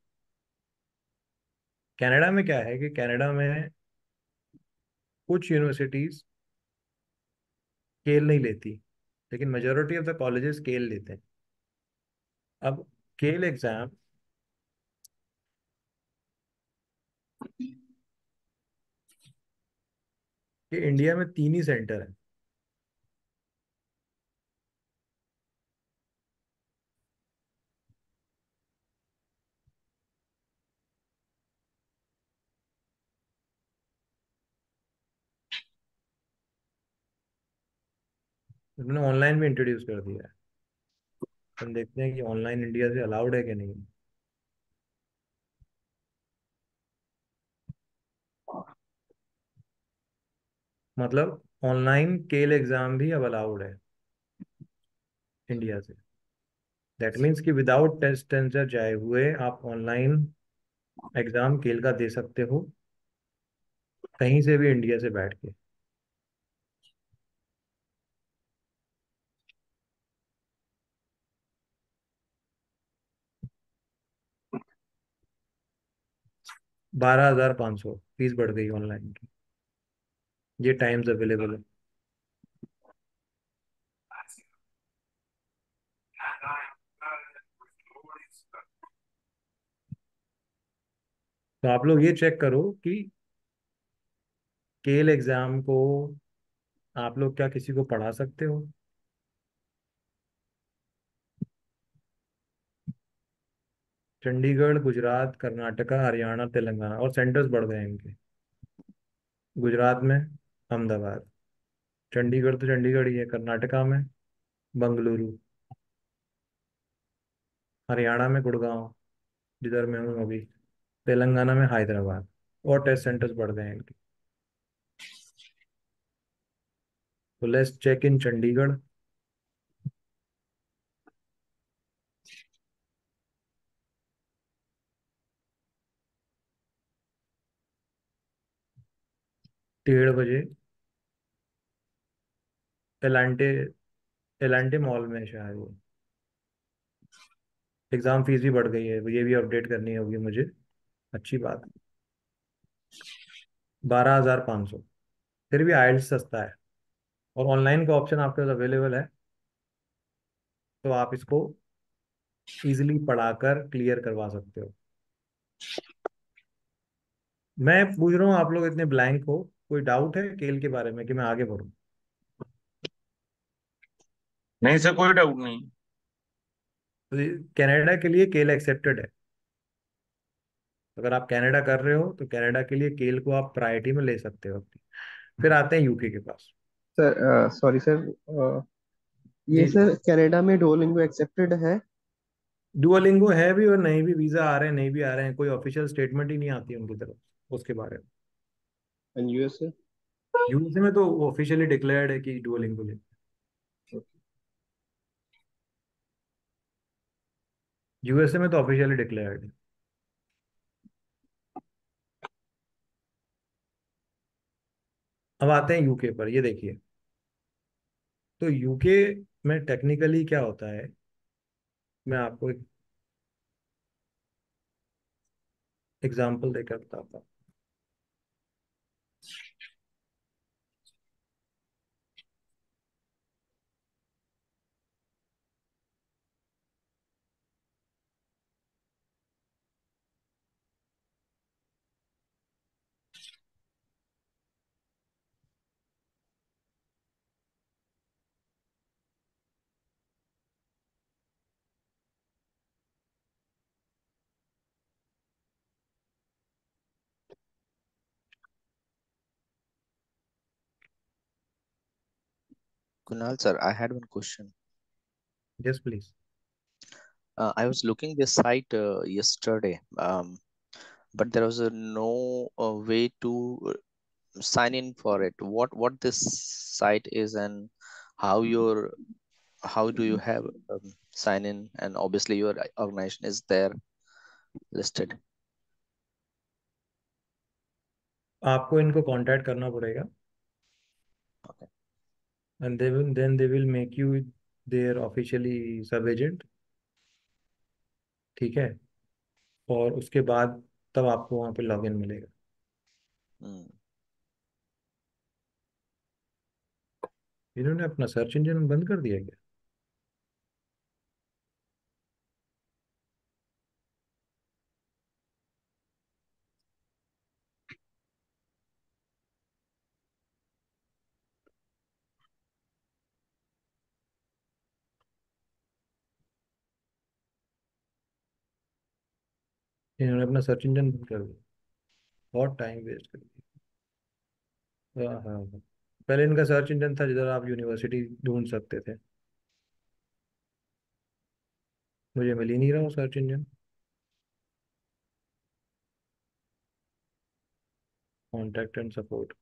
[SPEAKER 1] कनाडा में क्या है कि कनाडा में कुछ यूनिवर्सिटीज केल नहीं लेती, लेकिन मेजोरिटी ऑफ द कॉलेजेस केल लेते हैं। अब केल एग्जाम के इंडिया में 3 ही सेंटर है। उन्होंने ऑनलाइन भी इंट्रोड्यूस कर दिया है। हम देखते हैं कि ऑनलाइन इंडिया से अलाउड है कि नहीं। मतलब ऑनलाइन केल एग्जाम भी अब अलाउड है इंडिया से। दैट मीन्स कि विदाउट टेस्ट सेंटर जाए हुए आप ऑनलाइन एग्जाम केल का दे सकते हो, कहीं से भी इंडिया से बैठ के। $12,500 फीस बढ़ गई ऑनलाइन की। ये टाइम्स अवेलेबल है। तो आप लोग ये चेक करो कि केल एग्जाम को आप लोग क्या किसी को पढ़ा सकते हो। चंडीगढ़, गुजरात, कर्नाटका, हरियाणा, तेलंगाना, और सेंटर्स बढ़ गए हैं इनके। गुजरात में अहमदाबाद, चंडीगढ़ तो चंडीगढ़ ही है, कर्नाटका में बंगलुरु, हरियाणा में गुड़गांव जिधर मैं हूँ अभी, तेलंगाना में हैदराबाद, और टेस्ट सेंटर्स बढ़ गए हैं इनके। तो लेट्स चेक इन चंडीगढ़। डेढ़ बजे एलांटे एलांटे मॉल में शायद वो। एग्जाम फीस भी बढ़ गई है, ये भी अपडेट करनी होगी मुझे। अच्छी बात। 12,500। फिर भी आइल्स सस्ता है, और ऑनलाइन का ऑप्शन आपके पास अवेलेबल है, तो आप इसको इजीली पढ़ाकर क्लियर करवा सकते हो। मैं पूछ रहा हूँ, आप लोग इतने ब्लैंक हो, कोई डाउट है केल के बारे में कि मैं आगे बढ़ूँ?
[SPEAKER 4] नहीं सर, कोई डाउट नहीं।
[SPEAKER 1] तो कनाडा के लिए केल एक्सेप्टेड है, अगर आप कनाडा कर रहे हो तो कनाडा के लिए केल को आप प्रायोरिटी में ले सकते हो। फिर आते हैं यूके के पास।
[SPEAKER 6] सर सॉरी सर, ये
[SPEAKER 1] जी जी।
[SPEAKER 6] सर कनाडा में डुओलिंगो एक्सेप्टेड है?
[SPEAKER 1] डुओलिंगो है भी और नहीं भी, वीजा आ रहे हैं नहीं भी आ रहे हैं, कोई ऑफिशियल स्टेटमेंट ही नहीं आती उनकी तरफ उसके बारे में।
[SPEAKER 6] And USA?
[SPEAKER 1] यूएसए में तो ऑफिशियली डिक्लेयर्ड है कि डुओलिंगो ले। यूएसए में तो ऑफिशियली डिक्लेयर्ड है। अब आते हैं यूके पर, ये देखिए। तो यूके में टेक्निकली क्या होता है, मैं आपको एक एग्जांपल देकर बताता हूँ।
[SPEAKER 7] Kunal sir, I had one question.
[SPEAKER 1] Yes please.
[SPEAKER 7] I was looking this site yesterday, but there was no way to sign in for it. What this site is and how your how do you have sign in, and obviously your organization is there listed.
[SPEAKER 1] आपको इनको contact करना पड़ेगा
[SPEAKER 7] Okay.
[SPEAKER 1] And they will make you there officially sub agent. ठीक है। और उसके बाद तब आपको वहाँ पे लॉगिन मिलेगा।
[SPEAKER 7] Hmm.
[SPEAKER 1] इन्होंने अपना सर्च इंजन बंद कर दिया क्या? इन्होंने अपना सर्च इंजन बंद कर दिया, बहुत टाइम वेस्ट कर दिया। हाँ हाँ हाँ। पहले इनका सर्च इंजन था जिधर आप यूनिवर्सिटी ढूंढ सकते थे। मुझे मिल ही नहीं रहा वो search engine. Contact and support.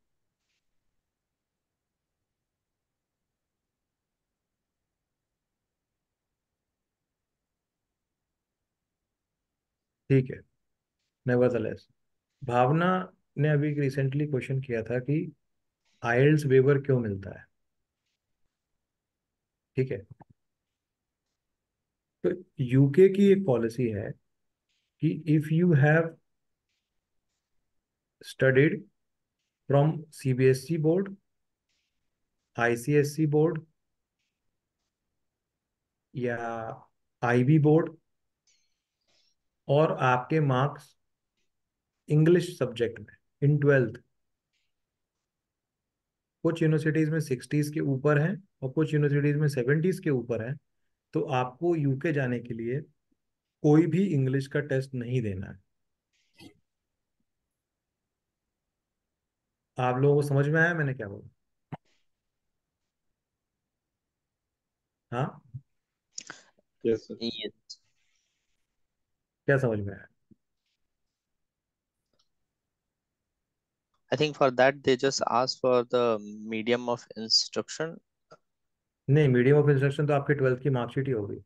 [SPEAKER 1] ठीक है। नेवरदलेस, भावना ने अभी रिसेंटली क्वेश्चन किया था कि आइल्स वेवर क्यों मिलता है। ठीक है। तो यूके की एक पॉलिसी है कि if you have studied from CBSE board, ICSE board या आईबी बोर्ड, और आपके मार्क्स इंग्लिश सब्जेक्ट में इन ट्वेल्थ कुछ यूनिवर्सिटीज में 60s के ऊपर हैं और कुछ यूनिवर्सिटीज में 70s के ऊपर हैं, तो आपको यूके जाने के लिए कोई भी इंग्लिश का टेस्ट नहीं देना है। आप लोगों को समझ में आया मैंने क्या बोला? हाँ,
[SPEAKER 6] यस सर।
[SPEAKER 7] Yes.
[SPEAKER 1] क्या समझ में आया?
[SPEAKER 7] I think for that they just ask for the medium of instruction.
[SPEAKER 1] नहीं, मीडियम ऑफ इंस्ट्रक्शन तो आपके 12th की मार्कशीट ही होगी।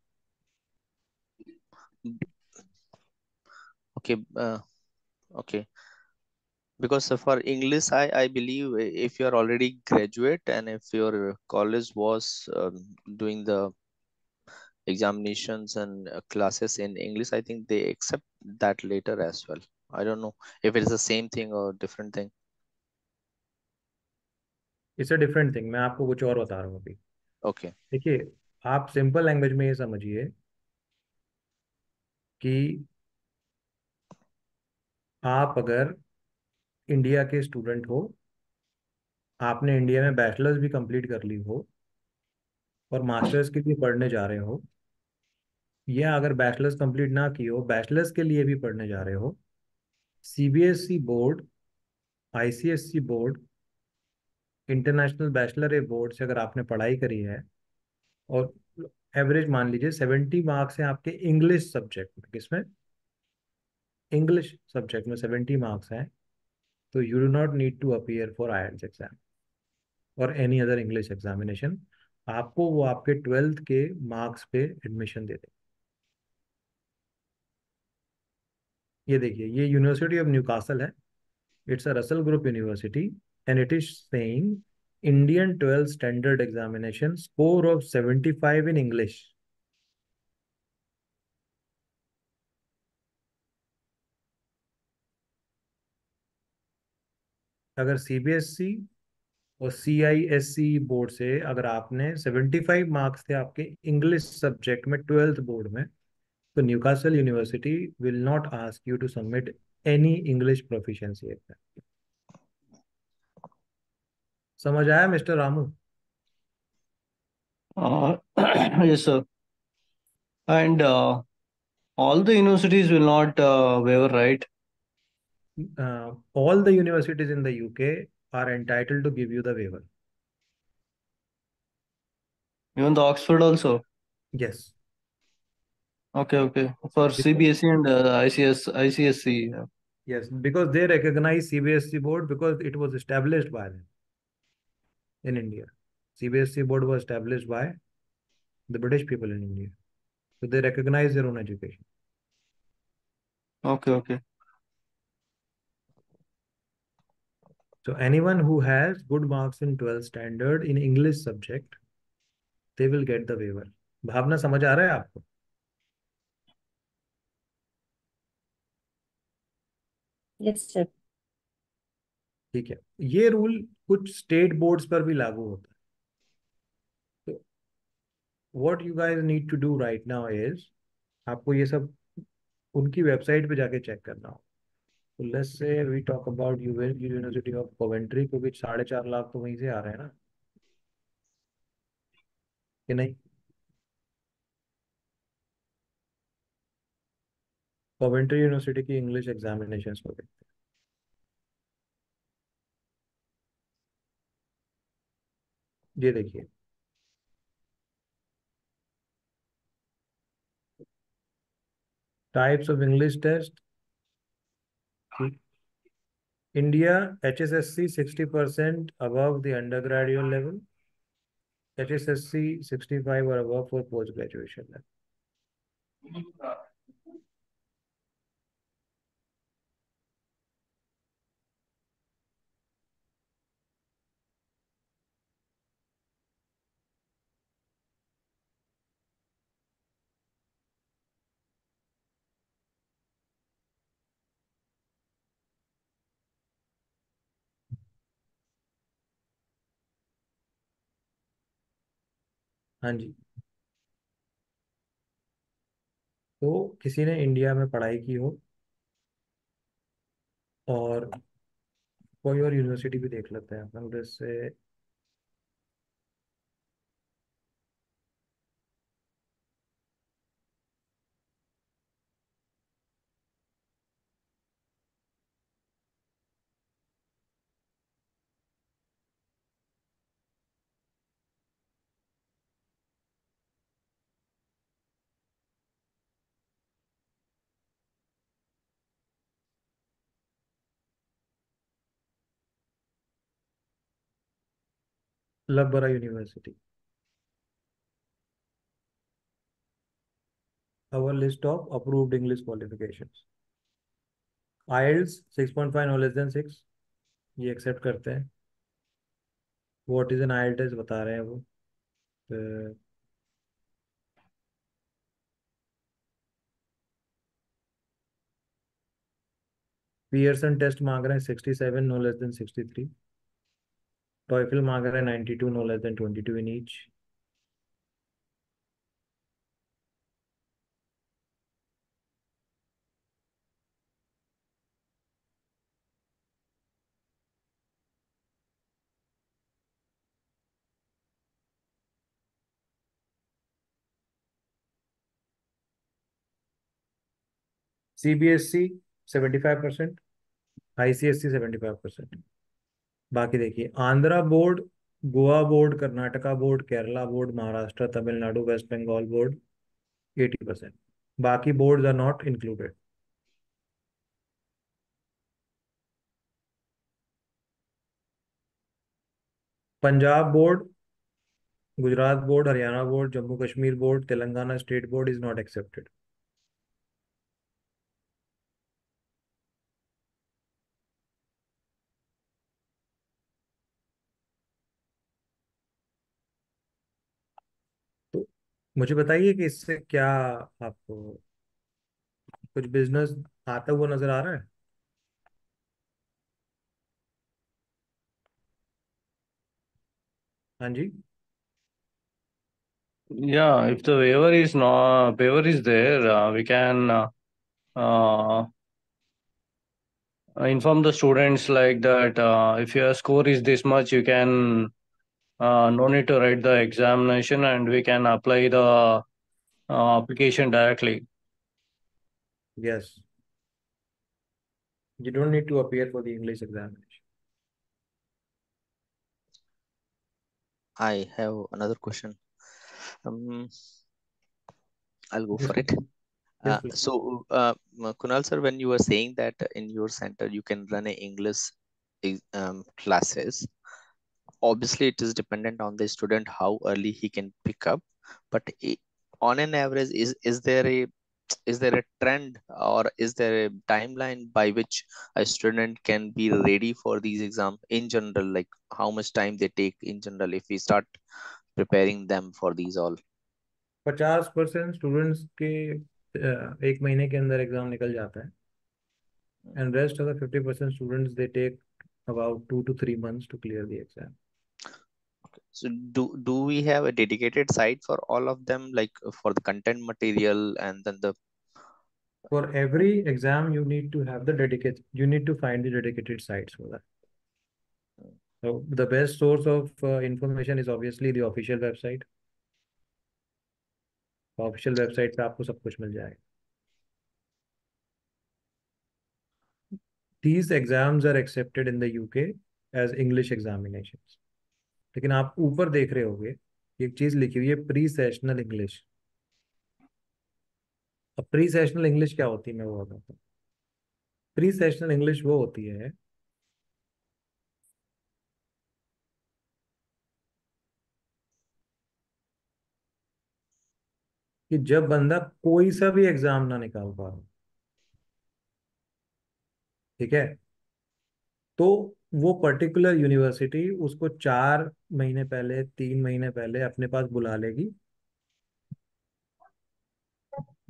[SPEAKER 7] Okay, okay. Because for English, I believe if you are already graduate and if your college was doing the examinations and classes in English, I think they accept that later as well. I don't know if it's the same thing or different thing.
[SPEAKER 1] It's a different thing, मैं आपको कुछ और बता रहा हूँ अभी।
[SPEAKER 7] Okay.
[SPEAKER 1] देखिए, आप सिंपल लैंग्वेज में ये समझिए कि आप अगर इंडिया के स्टूडेंट हो, आपने इंडिया में बैचलर्स भी कंप्लीट कर ली हो और मास्टर्स के लिए पढ़ने जा रहे हो, या अगर बैचलर्स कंप्लीट ना की हो बैचलर्स के लिए भी पढ़ने जा रहे हो, CBSE board, ICSE board, international bachelor board से अगर आपने पढ़ाई करी है और एवरेज मान लीजिए 70 मार्क्स हैं आपके इंग्लिश सब्जेक्ट में, किसमें, इंग्लिश सब्जेक्ट में 70 मार्क्स हैं, तो you do not need to appear for IELTS exam और एनी अदर इंग्लिश एग्जामिनेशन। आपको वो आपके 12th के मार्क्स पे एडमिशन दे दें। ये देखिए, ये यूनिवर्सिटी ऑफ न्यूकासल है, it's a Russell group university, and it is saying Indian 12th standard examination score of 75 in English. अगर सीबीएसई और सीआईएसई बोर्ड से अगर आपने 75 मार्क्स थे आपके इंग्लिश सब्जेक्ट में 12th बोर्ड में, तो Newcastle university will not ask you to submit any English proficiency exam. समझ आया mister Ramu?
[SPEAKER 2] Uh, yes, sir. And all the universities will not waiver, right?
[SPEAKER 1] All the universities in the UK are entitled to give you the waiver.
[SPEAKER 2] Even the Oxford also.
[SPEAKER 1] Yes.
[SPEAKER 2] Okay, okay. For CBSE and ICSC.
[SPEAKER 1] Yes, because they recognize CBSE board because it was established by them in India. CBSE board was established by the British people in India. So they recognize their own education.
[SPEAKER 2] Okay, okay.
[SPEAKER 1] So anyone who has good marks in 12th standard in English subject, they will get the waiver. भावना समझ आ रहा है आपको?
[SPEAKER 3] Yes sir.
[SPEAKER 1] ठीक है, ये rule कुछ state boards पर भी लागू होता है। तो what you guys need to do right now is, आपको ये सब उनकी वेबसाइट पे जाके चेक करना हो। तो let's say we talk about university of Coventry, क्योंकि 4.5 लाख तो वहीं से आ रहे हैं ना, कि नहीं? कोवेंट्री यूनिवर्सिटी की इंग्लिश एग्जामिनेशन को देखते हैं। ये देखिए, types of English test. India HSSC 60% above the undergraduate level, HSSC 65 or above for post graduation level। हाँ जी, तो किसी ने इंडिया में पढ़ाई की हो और कोई और यूनिवर्सिटी भी देख लेते हैं अपन, जैसे लबरा university. our list of approved English qualifications, IELTS 6.5 no less than 6, ये एक्सेप्ट करते हैं। व्हाट इज एन IELTS बता रहे हैं वो। पियर्सन टेस्ट मांग रहे हैं 67 नो लेस देन 63। टॉयफल मांग रहे हैं 92 no less than 22 in each. CBSE 75%, ICSC 75%। बाकी देखिए, Andhra board, Goa board, Karnataka board, Kerala board, Maharashtra, Tamil Nadu, West Bengal board 80%। बाकी boards are not included. Punjab board, Gujarat board, Haryana board, Jammu Kashmir board, Telangana state board is not accepted. तो मुझे बताइए कि इससे क्या आपको कुछ बिजनेस आता हुआ नजर आ रहा है? हाँ जी।
[SPEAKER 2] Yeah, if the waiver is there, we can uh, inform the students like that. If your score is this much, you can no need to write the examination, and we can apply the application directly.
[SPEAKER 1] Yes, you don't need to appear for the English examination.
[SPEAKER 7] I have another question. Um, I'll go
[SPEAKER 1] Yes,
[SPEAKER 7] for it.
[SPEAKER 1] please. Yes, please.
[SPEAKER 7] Kunal sir, when you were saying that in your center you can run a English classes, obviously it is dependent on the student how early he can pick up. But on an average, is there a trend or is there a timeline by which a student can be ready for these exams in general? Like how much time they take in general if we start preparing them for these all?
[SPEAKER 1] 50% students के एक महीने के अंदर exam निकल जाता है, and rest of the 50% students they take about 2 to 3 months to clear the exam.
[SPEAKER 7] So do we have a dedicated site for all of them, like for the content material and then the
[SPEAKER 1] For every exam, you need to have the dedicated. You need to find the dedicated sites for that. So the best source of information is obviously the official website. Official website पे आपको सब कुछ मिल जाएगा. These exams are accepted in the UK as English examinations. लेकिन आप ऊपर देख रहे होंगे एक चीज लिखी हुई है, प्री सेशनल इंग्लिश. अब प्री सेशनल इंग्लिश क्या होती है मैं वो बताता हूँ. प्री सेशनल इंग्लिश वो होती है कि जब बंदा कोई सा भी एग्जाम ना निकाल पा रहा, ठीक है, तो वो पर्टिकुलर यूनिवर्सिटी उसको 4 महीने पहले 3 महीने पहले अपने पास बुला लेगी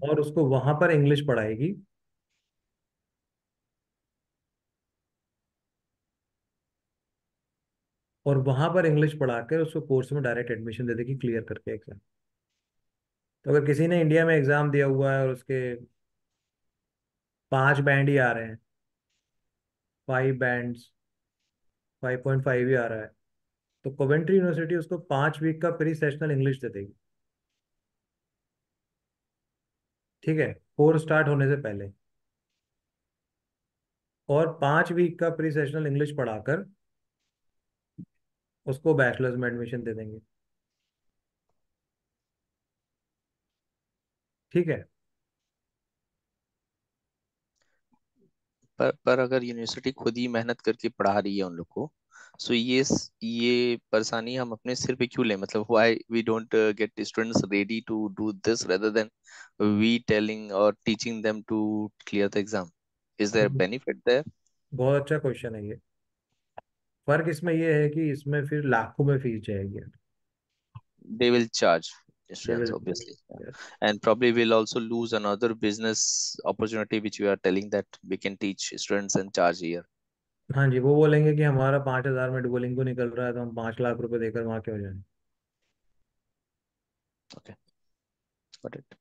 [SPEAKER 1] और उसको वहां पर इंग्लिश पढ़ाएगी. और वहां पर इंग्लिश पढ़ाकर उसको कोर्स में डायरेक्ट एडमिशन दे देगी क्लियर करके एग्जाम. तो अगर किसी ने इंडिया में एग्जाम दिया हुआ है और उसके 5 बैंड ही आ रहे हैं, 5 बैंड्स, 5.5 ही आ रहा है, तो कोवेंट्री यूनिवर्सिटी उसको 5 वीक का प्री सेशनल इंग्लिश दे देगी. ठीक है, कोर्स स्टार्ट होने से पहले. और 5 वीक का प्री सेशनल इंग्लिश पढ़ाकर उसको बैचलर्स में एडमिशन दे देंगे. ठीक है.
[SPEAKER 7] पर अगर यूनिवर्सिटी खुद ही मेहनत करके पढ़ा रही है उन लोग को, सो ये परेशानी हम अपने सिर पे क्यों लें? मतलब why we don't get students ready to do this rather than we telling और teaching them to clear the exam? Is there benefit there?
[SPEAKER 1] बहुत अच्छा क्वेश्चन है ये. फर्क इसमें ये है कि इसमें फिर लाखों में फीस जाएगी.
[SPEAKER 7] They will charge
[SPEAKER 1] They
[SPEAKER 7] students
[SPEAKER 1] will-
[SPEAKER 7] obviously.
[SPEAKER 1] yes.
[SPEAKER 7] And probably we'll also lose another business opportunity which you are telling that we can teach students and charge here.
[SPEAKER 1] हाँ जी, वो बोलेंगे कि हमारा 5,000 में डुओलिंगो निकल रहा है तो हम 5 लाख रुपए देकर वहां क्यों जाएं.
[SPEAKER 7] Okay, got it.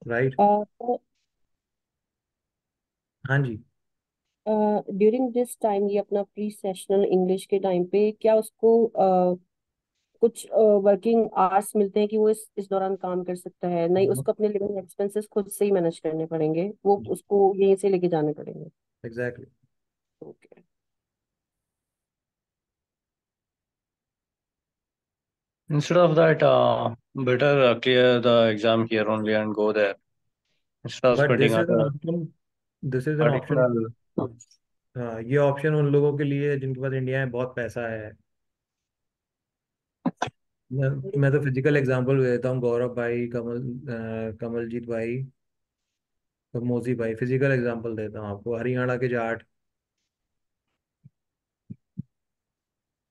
[SPEAKER 1] राइट. हाँ जी.
[SPEAKER 3] ड्यूरिंग दिस टाइम, ये अपना प्री सेशनल इंग्लिश के टाइम पे क्या उसको कुछ वर्किंग आवर्स मिलते हैं कि वो इस दौरान काम कर सकता है? नहीं, उसको अपने लिविंग एक्सपेंसेस खुद से ही मैनेज करने पड़ेंगे, वो उसको यहीं से लेके जाने पड़ेंगे?
[SPEAKER 1] Exactly.
[SPEAKER 2] Okay. Instead of that, better clear the exam here only and go there instead of
[SPEAKER 1] but
[SPEAKER 2] spending
[SPEAKER 1] this is an
[SPEAKER 2] other
[SPEAKER 1] option, this is an option.
[SPEAKER 2] additional.
[SPEAKER 1] हाँ, ये ऑप्शन उन लोगों के लिए है जिनके पास इंडिया में बहुत पैसा है। मैं तो फिजिकल एग्जांपल देता हूँ, गौरव भाई, कमलजीत भाई और मोजी भाई, फिजिकल एग्जांपल देता हूँ आपको, हरियाणा के जाट।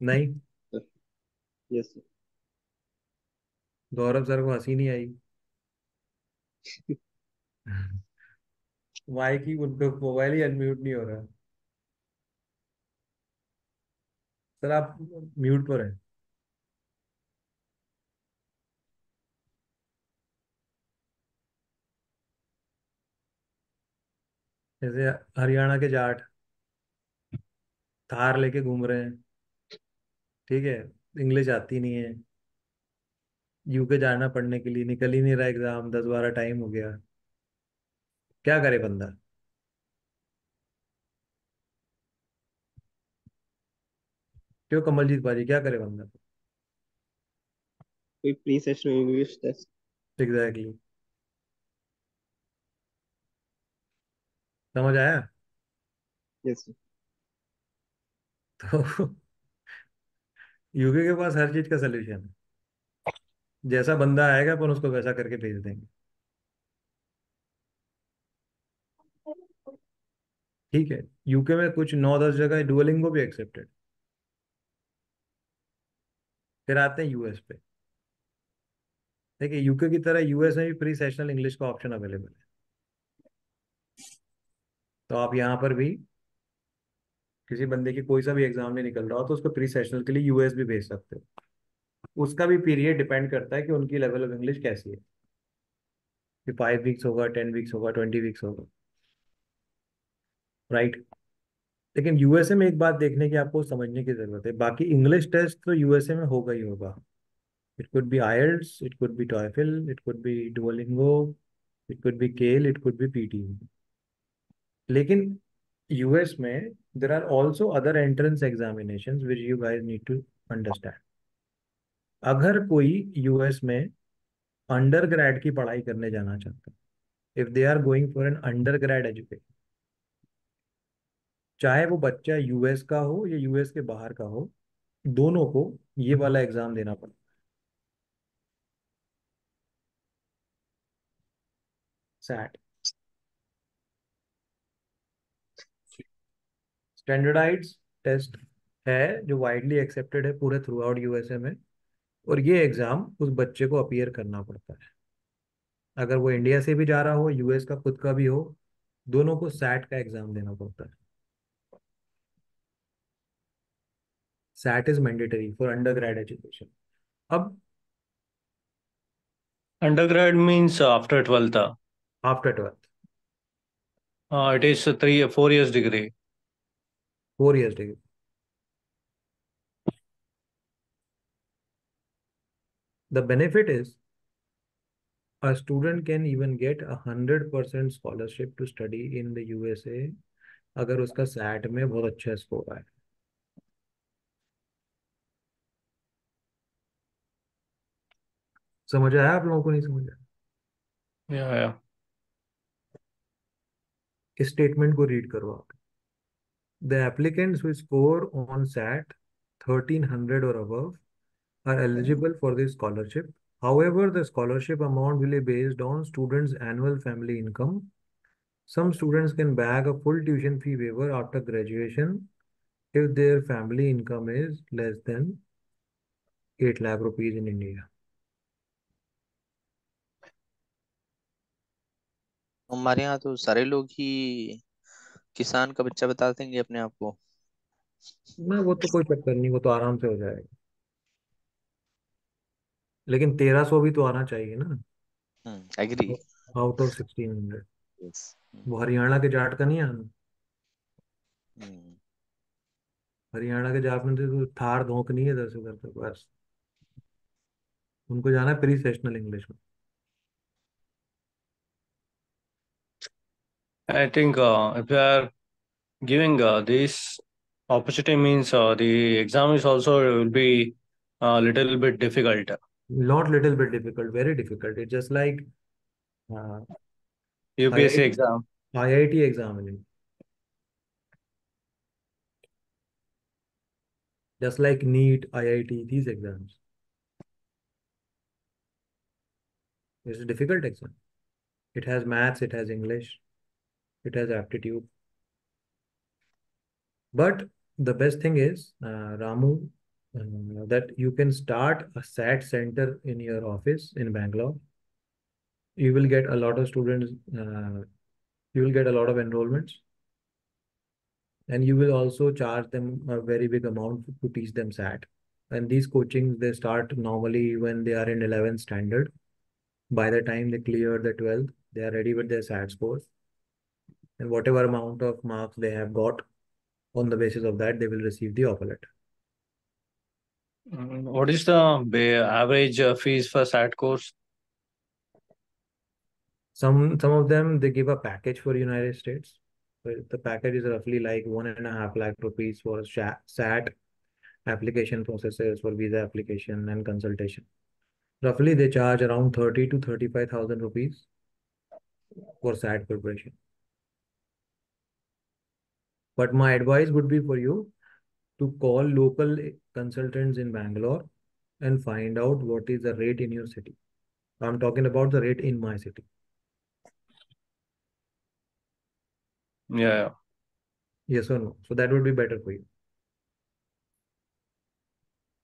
[SPEAKER 1] नहीं,
[SPEAKER 6] यस सर।
[SPEAKER 1] गौरव सर को हंसी नहीं आई। माइक ही, उनको मोबाइल ही अनम्यूट नहीं हो रहा। सर आप म्यूट पर हैं। जैसे हरियाणा के जाट थार लेके घूम रहे हैं, ठीक है, इंग्लिश आती नहीं है, यूके जाना पढ़ने के लिए, निकल ही नहीं रहा एग्जाम, 10-12 टाइम हो गया, क्या करे बंदा? क्यों कमलजीत भाजी, क्या करे बंदा?
[SPEAKER 6] कोई pre session English test.
[SPEAKER 1] Exactly. समझ आया?
[SPEAKER 6] Yes sir.
[SPEAKER 1] तो यूके के पास हर चीज का सोल्यूशन है। जैसा बंदा आएगा अपन उसको वैसा करके भेज देंगे। ठीक है, यूके में कुछ 9-10 जगह डुओलिंगो भी एक्सेप्टेड। फिर आते हैं यूएस पे। देखिए, यूके की तरह यूएस में भी प्री सेशनल इंग्लिश का ऑप्शन अवेलेबल है। तो आप यहाँ पर भी किसी बंदे की कोई सा भी एग्जाम नहीं निकल रहा हो तो उसको प्री सेशनल के लिए यूएस भी भेज सकते हो। उसका भी पीरियड डिपेंड करता है कि उनकी लेवल ऑफ इंग्लिश कैसी है, कि 5 वीक्स होगा, 10 वीक्स होगा, 20 वीक्स होगा, राइट। लेकिन यूएसए में एक बात देखने की आपको समझने की जरूरत है, बाकी इंग्लिश टेस्ट तो यूएसए में होगा ही होगा। It could be IELTS, it could be TOEFL, it could be Duolingo, it could be CAEL, it could be PT. लेकिन यूएस में there are also other entrance examinations which you guys need to understand. अगर कोई US में under grade की पढ़ाई करने जाना चाहता है, if they are going for an undergrad education, चाहे वो बच्चा यूएस का हो या यूएस के बाहर का हो, दोनों को ये वाला एग्जाम देना पड़ता है, सैट। स्टैंडर्डाइज्ड टेस्ट है जो वाइडली एक्सेप्टेड है पूरे थ्रू आउट यूएसए में, और ये एग्जाम उस बच्चे को अपीयर करना पड़ता है। अगर वो इंडिया से भी जा रहा हो, यूएस का खुद का भी हो, दोनों को सैट का एग्जाम देना पड़ता है। SAT is mandatory for undergrad education. अब
[SPEAKER 2] Undergrad means after 12th.
[SPEAKER 1] After 12th,
[SPEAKER 2] It is a 4 years degree.
[SPEAKER 1] 4 years degree. The benefit is a student can even get 100% scholarship to study in the USA अगर उसका set में बहुत अच्छा score आए। समझ आया आप लोगों को, नहीं समझ आया?
[SPEAKER 2] Yeah, yeah.
[SPEAKER 1] इस स्टेटमेंट को रीड करो आप। The applicants who score on SAT 1300 or above are eligible for this scholarship. However, the scholarship amount will be based on students' annual family income. Some students can bag a full tuition fee waiver after graduation if their family income is less than 8 lakh rupees in India.
[SPEAKER 7] हमारे यहाँ तो सारे लोग ही किसान का बच्चा बता देंगे अपने आप को।
[SPEAKER 1] ना, वो तो कोई चक्कर नहीं, वो तो आराम से हो जाएगा। लेकिन 1300 भी तो आना चाहिए ना,
[SPEAKER 7] एग्री।
[SPEAKER 1] Out of 1600।
[SPEAKER 7] यस।
[SPEAKER 1] वो हरियाणा के जाट का नहीं आना। हरियाणा के जाट में तो थार धोंकनी है 10 हजार तक बस। उनको जाना है प्री सेशनल इंग्लिश में।
[SPEAKER 2] I think if you are giving this opportunity means the exam is also will be a little bit difficult.
[SPEAKER 1] Not little bit difficult, very difficult. It's just like uh,
[SPEAKER 2] UPSC
[SPEAKER 1] IIT,
[SPEAKER 2] exam.
[SPEAKER 1] IIT exam, just like NEET, IIT, these exams. It's a difficult exam. It has maths, it has English, it has aptitude. But the best thing is, Ramu, that you can start a SAT center in your office in Bangalore. You will get a lot of students, you will get a lot of enrollments, and you will also charge them a very big amount to teach them SAT. And these coachings, they start normally when they are in 11th standard. By the time they clear the 12th, they are ready with their SAT scores. And whatever amount of marks they have got, on the basis of that, they will receive the offer letter.
[SPEAKER 2] What is the average fees for SAT course?
[SPEAKER 1] Some of them, they give a package for United States. So the package is roughly like 1.5 lakh rupees for SAT application processes, for visa application and consultation. Roughly, they charge around 30 to 35,000 rupees for SAT preparation. But my advice would be for you to call local consultants in Bangalore and find out what is the rate in your city. I'm talking about the rate in my city.
[SPEAKER 2] Yeah.
[SPEAKER 1] Yes or no? So that would be better for you.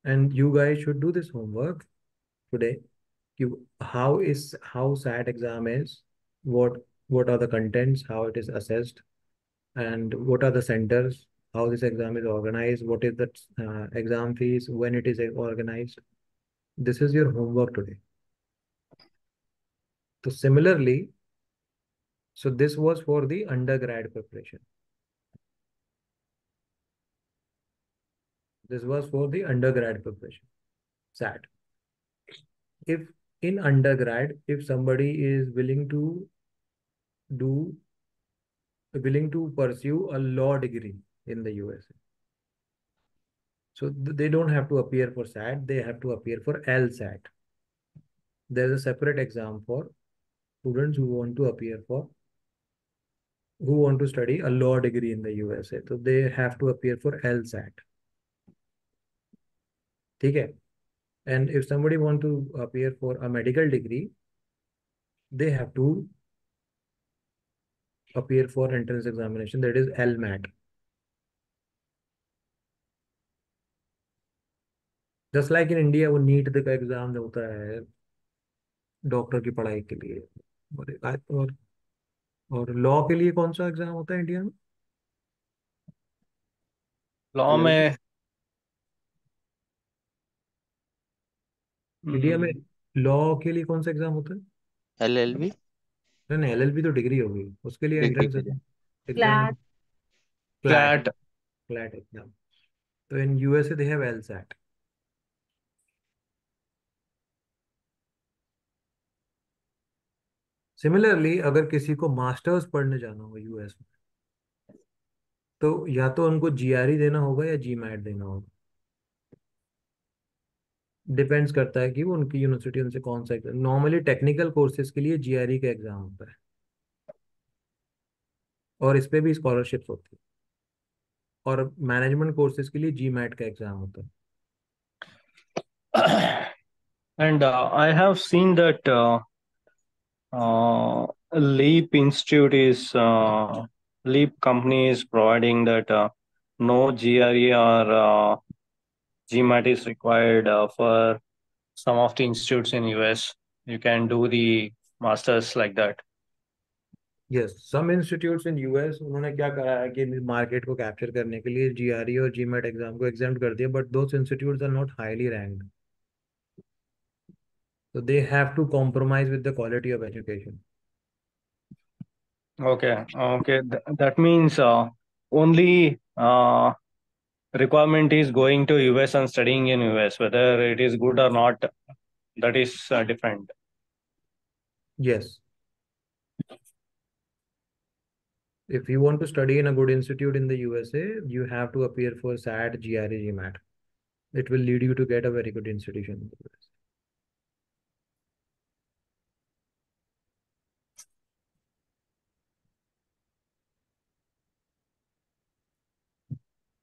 [SPEAKER 1] And you guys should do this homework today. How SAT exam is, what are the contents, how it is assessed, and what are the centers, how this exam is organized, what is the exam fees, when it is organized. This is your homework today. So similarly, so this was for the undergrad preparation. This was for the undergrad preparation, SAT. If in undergrad, if somebody is willing to pursue a law degree in the USA, so they don't have to appear for SAT, they have to appear for LSAT. There's a separate exam for students who want to study a law degree in the USA. So they have to appear for LSAT. Okay? And if somebody want to appear for a medical degree, they have to appear for entrance examination, that is LMAT. Just like in India वो NEET का exam जो होता है doctor की पढ़ाई के लिए, और लॉ के लिए कौन सा एग्जाम होता है इंडिया में?
[SPEAKER 2] लॉ में
[SPEAKER 1] इंडिया में लॉ के लिए कौन सा एग्जाम होता है?
[SPEAKER 7] LLB
[SPEAKER 1] नहीं नहीं, LLB तो डिग्री हो गई, उसके लिए
[SPEAKER 7] डिग्री
[SPEAKER 1] एंट्रेंस
[SPEAKER 7] के लिए
[SPEAKER 1] exam,
[SPEAKER 3] CLAT
[SPEAKER 1] CLAT,
[SPEAKER 2] CLAT.
[SPEAKER 1] CLAT exam. तो in USA they have LSAT. Similarly अगर किसी को मास्टर्स पढ़ने जाना हो यूएस में, तो या तो उनको जीआरई देना होगा या जीमैट देना होगा. डिपेंड्स करता है कि वो उनकी यूनिवर्सिटी उनसे कौन सा एग्जाम. नॉर्मली टेक्निकल कोर्सेज के लिए जीआरई का एग्जाम होता है, और इस पे भी स्कॉलरशिप्स होती है. और मैनेजमेंट कोर्सेज के लिए जीमैट का एग्जाम होता है.
[SPEAKER 2] And I have seen that Leap Institute Leap company is providing that no GRE or GMAT is required for some of the institutes in US. You can do the masters like that.
[SPEAKER 1] Yes, some institutes in US, उन्होंने क्या करा है कि market को capture करने के लिए GRE और जीमैट एग्जाम को एग्जाम कर दिया, but those institutes are not highly ranked, so they have to compromise with the quality of education.
[SPEAKER 2] Okay. That means only requirement is going to US and studying in US. Whether it is good or not, that is different.
[SPEAKER 1] Yes. If you want to study in a good institute in the USA, you have to appear for SAT, GRE, GMAT. It will lead you to get a very good institution in the US.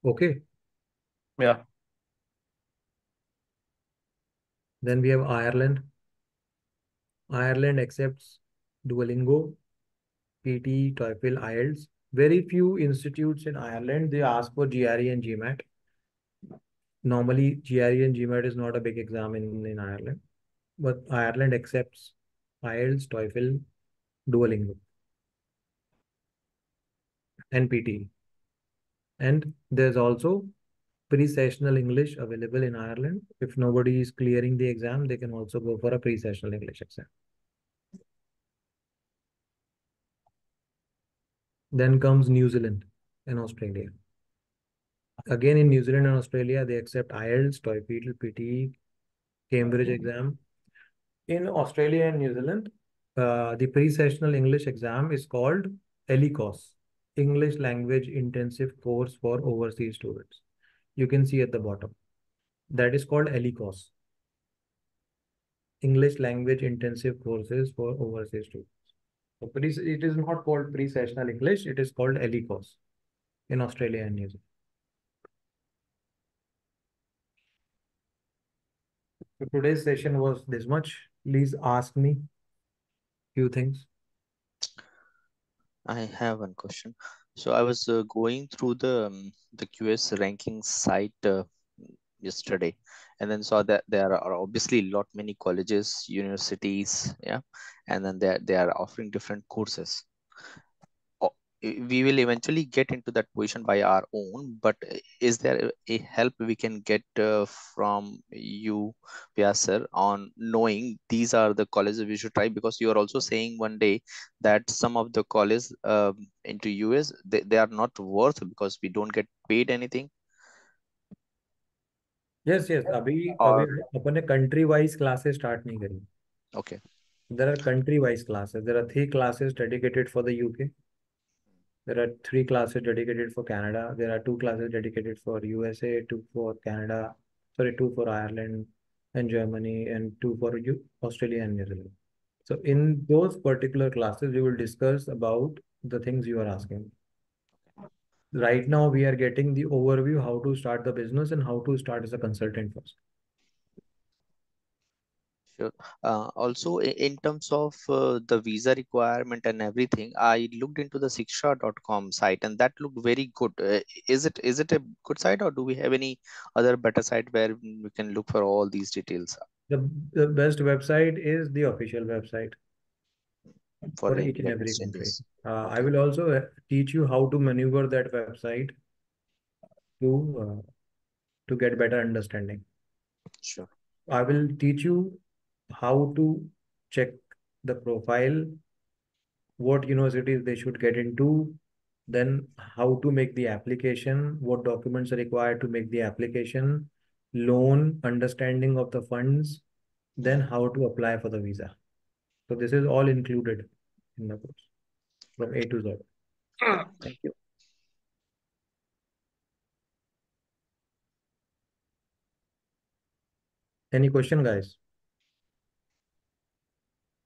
[SPEAKER 1] Okay.
[SPEAKER 2] Yeah.
[SPEAKER 1] Then we have Ireland. Ireland accepts Duolingo, PT, TOEFL, IELTS. Very few institutes in Ireland, they ask for GRE and GMAT. Normally, GRE and GMAT is not a big exam in Ireland, but Ireland accepts IELTS, TOEFL, Duolingo, and PT. And there's also pre-sessional English available in Ireland. If nobody is clearing the exam, they can also go for a pre-sessional English exam. Then comes New Zealand and Australia. Again, in New Zealand and Australia, they accept IELTS, TOEFL, PT, Cambridge exam. In Australia and New Zealand, the pre-sessional English exam is called ELICOS, English Language Intensive Course for Overseas Students. You can see at the bottom. That is called ELICOS, English Language Intensive Courses for Overseas Students. So it is not called pre-sessional English, it is called ELICOS in Australia and New Zealand. So today's session was this much. Please ask me few things.
[SPEAKER 7] I have one question. So I was going through the QS ranking site yesterday, and then saw that there are obviously a lot many colleges, universities, yeah, and then they are offering different courses. We will eventually get into that position by our own, but is there a help we can get from you, Vyas sir, on knowing these are the colleges we should try? Because you are also saying one day that some of the colleges into US, they are not worth because we don't get paid anything.
[SPEAKER 1] Yes, yes. अभी
[SPEAKER 7] Or
[SPEAKER 1] अपन ने country wise classes start नहीं करी.
[SPEAKER 7] okay,
[SPEAKER 1] There are country wise classes. There are 3 classes dedicated for the UK. There are 3 classes dedicated for Canada. There are 2 classes dedicated for USA, 2 for Canada, sorry, 2 for Ireland and Germany, and 2 for Australia and New Zealand. So in those particular classes, we will discuss about the things you are asking. Right now, we are getting the overview how to start the business and how to start as a consultant first.
[SPEAKER 7] sure. Also, in terms of the visa requirement and everything, I looked into the Siksha.com site, and that looked very good. Is it a good site, or do we have any other better site where we can look for all these details
[SPEAKER 1] The best website is the official website
[SPEAKER 7] for
[SPEAKER 1] for
[SPEAKER 7] the
[SPEAKER 1] each and
[SPEAKER 7] Indian
[SPEAKER 1] every country.
[SPEAKER 7] exchanges?
[SPEAKER 1] I
[SPEAKER 7] Okay,
[SPEAKER 1] will also teach you how to maneuver that website to get better understanding.
[SPEAKER 7] sure.
[SPEAKER 1] I will teach you how to check the profile, what universities they should get into, then how to make the application, what documents are required to make the application, loan, understanding of the funds, then how to apply for the visa. So this is all included in the course from A to Z.
[SPEAKER 7] Thank you.
[SPEAKER 1] Any question, guys?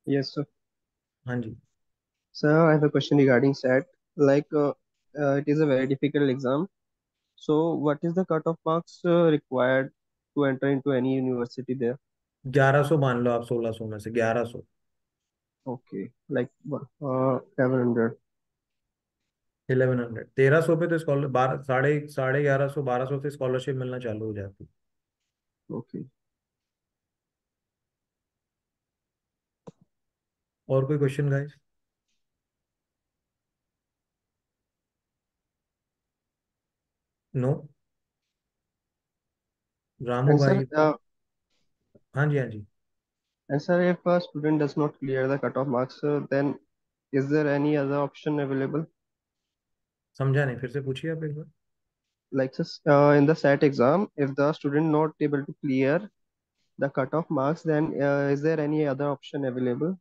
[SPEAKER 6] Yes, sir.
[SPEAKER 1] हाँ जी.
[SPEAKER 6] Sir, I have a question regarding SAT. Like, it is a very difficult exam. So, what is the cutoff marks required to enter into any university there?
[SPEAKER 1] 1100 मान लो आप, 1600 में से 1100.
[SPEAKER 6] Okay, like 700.
[SPEAKER 1] 1100. 1300 पे तो scholar 12 साढ़े साढ़े 1100 1200 से स्कॉलरशिप मिलना चालू हो जाती.
[SPEAKER 6] Okay.
[SPEAKER 1] और कोई question, guys? No. Ramu
[SPEAKER 6] And
[SPEAKER 1] भाई.
[SPEAKER 6] sir,
[SPEAKER 1] हाँ जी, हाँ जी.
[SPEAKER 6] if a student does not clear the cutoff marks, then is there any other option available?
[SPEAKER 1] समझा नहीं, फिर से पूछिए आप एक बार.
[SPEAKER 6] Like, in the SAT exam, if the student not able to clear the cutoff marks, then is there any other option available?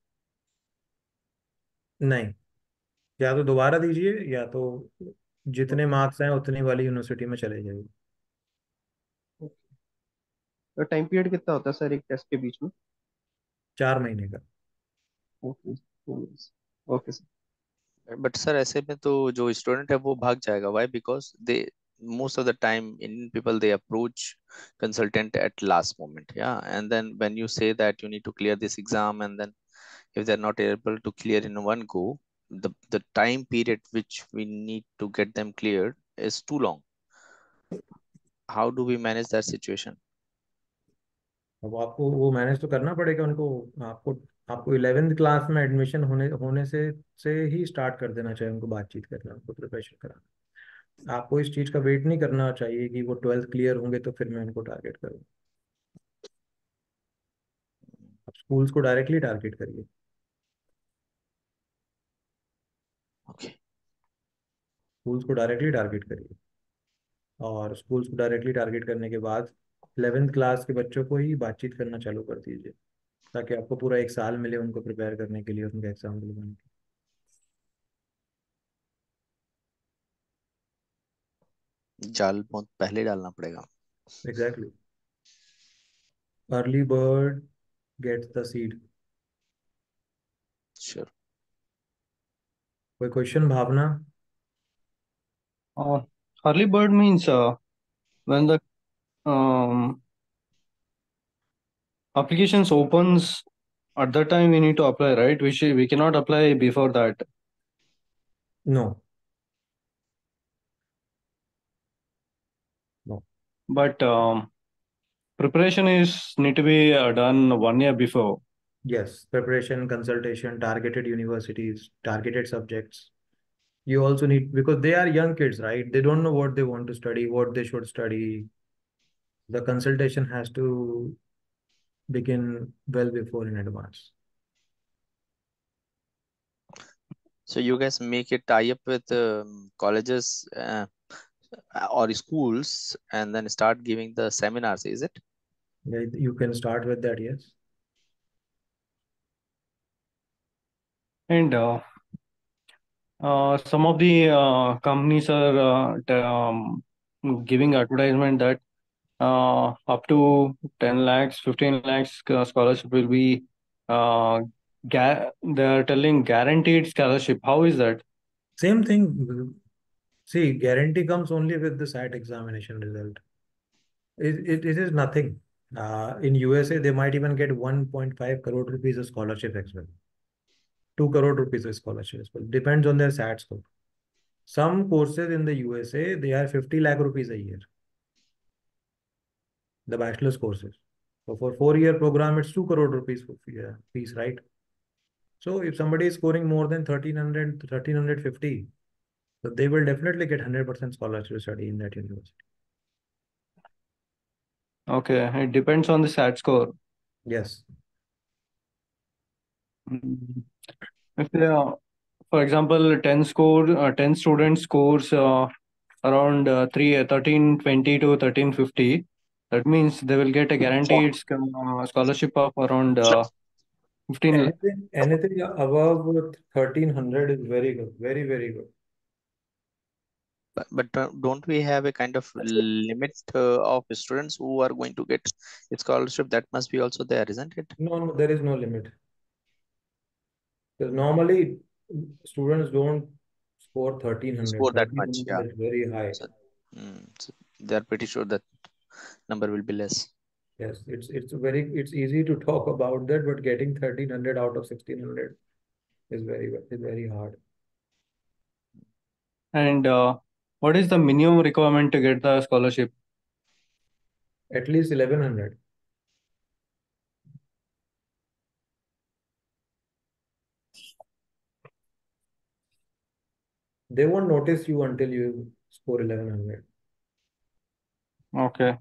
[SPEAKER 1] नहीं. या तो दोबारा दीजिए, या तो जितने मार्क्स हैं उतनी वाली यूनिवर्सिटी में चले जाइए।
[SPEAKER 6] तो टाइम पीरियड कितना होता है सर एक टेस्ट के बीच में?
[SPEAKER 1] 4 महीने का।
[SPEAKER 6] Okay. Okay sir.
[SPEAKER 7] But sir ऐसे में तो जो स्टूडेंट है वो भाग जाएगा, why? Because they most of the time Indian people they approach consultant at last moment, yeah, and then when you say that you need to clear this exam, and then if they're not able to clear in one go, the time period which we need to get them cleared is too long. How do we manage that situation?
[SPEAKER 1] अब आपको वो manage तो करना पड़ेगा उनको। आपको आपको 11th class में एडमिशन होने होने से ही स्टार्ट कर देना चाहिए उनको बातचीत करना, उनको प्रिपरेशन कराना। आपको इस चीज़ का वेट नहीं करना चाहिए कि वो 12th क्लियर होंगे तो फिर मैं उनको टारगेट करूँ। आप स्कूल्स को डायरेक्टली टारगेट करिए।
[SPEAKER 7] Okay.
[SPEAKER 1] स्कूल्स को डायरेक्टली टारगेट करिए, और स्कूल्स को डायरेक्टली टारगेट करने के बाद 11th क्लास के बच्चों को ही बातचीत करना चालू कर दीजिए, ताकि आपको पूरा 1 साल मिले उनको प्रिपेयर करने के लिए, उनका एग्जाम दिलवाने के
[SPEAKER 7] जाल बहुत पहले डालना पड़ेगा।
[SPEAKER 1] लिए। Exactly. Early bird gets the seed.
[SPEAKER 7] Sure.
[SPEAKER 1] कोई question Bhavna?
[SPEAKER 2] Early bird means when the um, applications opens, at that time we need to apply, right? We cannot apply before that.
[SPEAKER 1] No, no.
[SPEAKER 2] But preparation is need to be done 1 year before.
[SPEAKER 1] Yes, preparation, consultation, targeted universities, targeted subjects. You also need, because they are young kids, right? They don't know what they want to study, what they should study. The consultation has to begin well before in advance.
[SPEAKER 7] So you guys make a tie up with colleges or schools and then start giving the seminars, is it?
[SPEAKER 1] Yeah, you can start with that, yes.
[SPEAKER 2] And some of the companies are giving advertisement that up to 10 lakhs, 15 lakhs scholarship will be, they're telling guaranteed scholarship. How is that?
[SPEAKER 1] Same thing. See, guarantee comes only with the SAT examination result. It is nothing. In USA, they might even get 1.5 crore rupees of scholarship as well. 2 crore rupees of scholarship as well. Depends on their SAT score. Some courses in the USA, they are 50 lakh rupees a year. The bachelor's courses. So for 4-year program, it's 2 crore rupees for fees, right? So if somebody is scoring more than 1300, 1350, so they will definitely get 100% scholarship to study in that university.
[SPEAKER 2] Okay, it depends on the SAT score.
[SPEAKER 1] Yes.
[SPEAKER 2] Mm. If they are, for example, 10 students scores around 1320 to 1350, that means they will get a guaranteed scholarship of around 15 lakh.
[SPEAKER 1] Anything above 1300 is very good. Very, very good.
[SPEAKER 7] But don't we have a kind of limit of students who are going to get a scholarship? That must be also there, isn't it?
[SPEAKER 1] No, there is no limit. Because normally students don't score 1300.
[SPEAKER 7] Score that much,
[SPEAKER 1] 1300
[SPEAKER 7] yeah.
[SPEAKER 1] is very high.
[SPEAKER 7] So they're pretty sure that number will be less.
[SPEAKER 1] Yes, it's easy to talk about that, but getting 1300 out of 1600 is very hard.
[SPEAKER 2] And what is the minimum requirement to get the scholarship?
[SPEAKER 1] At least 1100. They won't notice you until you score 1100.
[SPEAKER 2] Okay.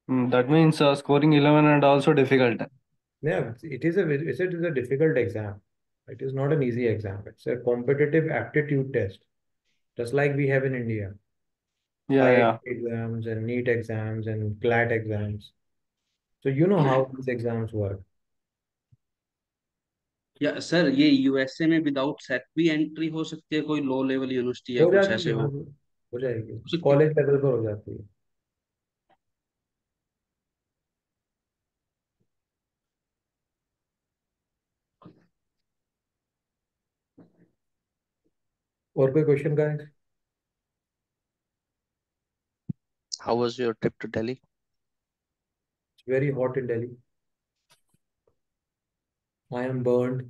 [SPEAKER 2] That means scoring 11 and also difficult.
[SPEAKER 1] Yeah, it is a difficult exam. It is not an easy exam. It's a competitive aptitude test, just like we have in India.
[SPEAKER 2] Yeah, yeah.
[SPEAKER 1] IIT exams and NEET exams and CLAT exams. So you know how these exams work.
[SPEAKER 5] या sir ये USA में without set भी entry हो सकती है, कोई low level university या
[SPEAKER 1] हो
[SPEAKER 5] कुछ
[SPEAKER 1] जाती
[SPEAKER 5] ऐसे
[SPEAKER 1] है,
[SPEAKER 5] हो
[SPEAKER 1] हो जाएगी,
[SPEAKER 5] हो सकती है?
[SPEAKER 1] कॉलेज लेवल पर हो जाती है। और कोई क्वेश्चन का है?
[SPEAKER 7] How was your trip to Delhi?
[SPEAKER 1] Very hot in Delhi, I am burned,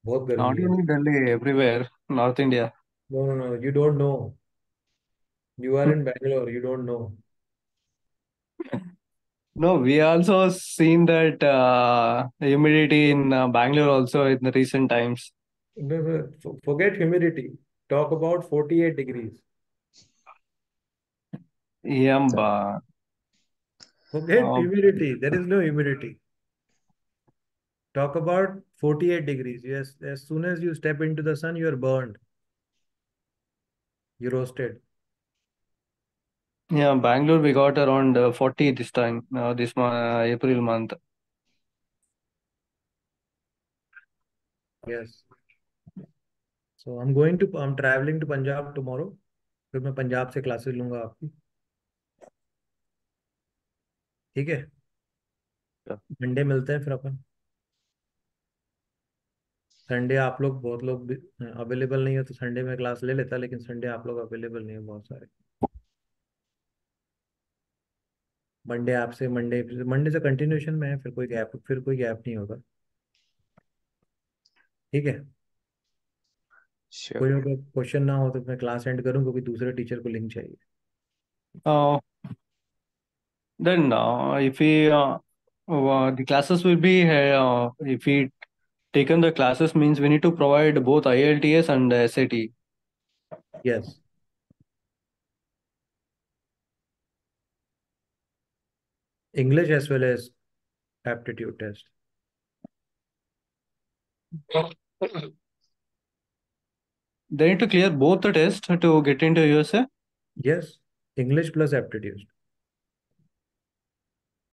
[SPEAKER 1] बहुत
[SPEAKER 2] Not
[SPEAKER 1] गर्मी है।
[SPEAKER 2] only Delhi, everywhere, North India.
[SPEAKER 1] No no no, you don't know, you are in Bangalore, you don't know.
[SPEAKER 2] No, we also seen that humidity in Bangalore also in the recent times.
[SPEAKER 1] No, no, forget humidity, talk about 48 degrees.
[SPEAKER 2] Yeah,
[SPEAKER 1] Forget humidity, there is no humidity. Talk about 48 degrees. Yes, as soon as you step into the sun, you are burned. You roasted.
[SPEAKER 2] yeah, Bangalore we got around 40 this time, April month.
[SPEAKER 1] Yes. So I'm traveling to Punjab tomorrow. फिर मैं पंजाब से classes लूंगा आपकी, ठीक है?
[SPEAKER 7] Yeah.
[SPEAKER 1] Monday मिलते हैं फिर अपन। संडे आप लोग, बहुत लोग अवेलेबल नहीं हो तो संडे में क्लास ले लेता, लेकिन संडे आप लोग अवेलेबल नहीं हो बहुत सारे। मंडे से कंटिन्यूशन में है, फिर कोई गैप नहीं होगा, ठीक है?
[SPEAKER 7] Sure.
[SPEAKER 1] कोई अगर क्वेश्चन ना हो तो मैं क्लास एंड करूँ, क्योंकि दूसरे टीचर को लिंक चाहिए।
[SPEAKER 2] Uh, then if we the classes will be if we taken the classes means we need to provide both IELTS and SAT.
[SPEAKER 1] Yes, English as well as aptitude test.
[SPEAKER 2] They need to clear both the tests to get into USA.
[SPEAKER 1] Yes, English plus aptitude.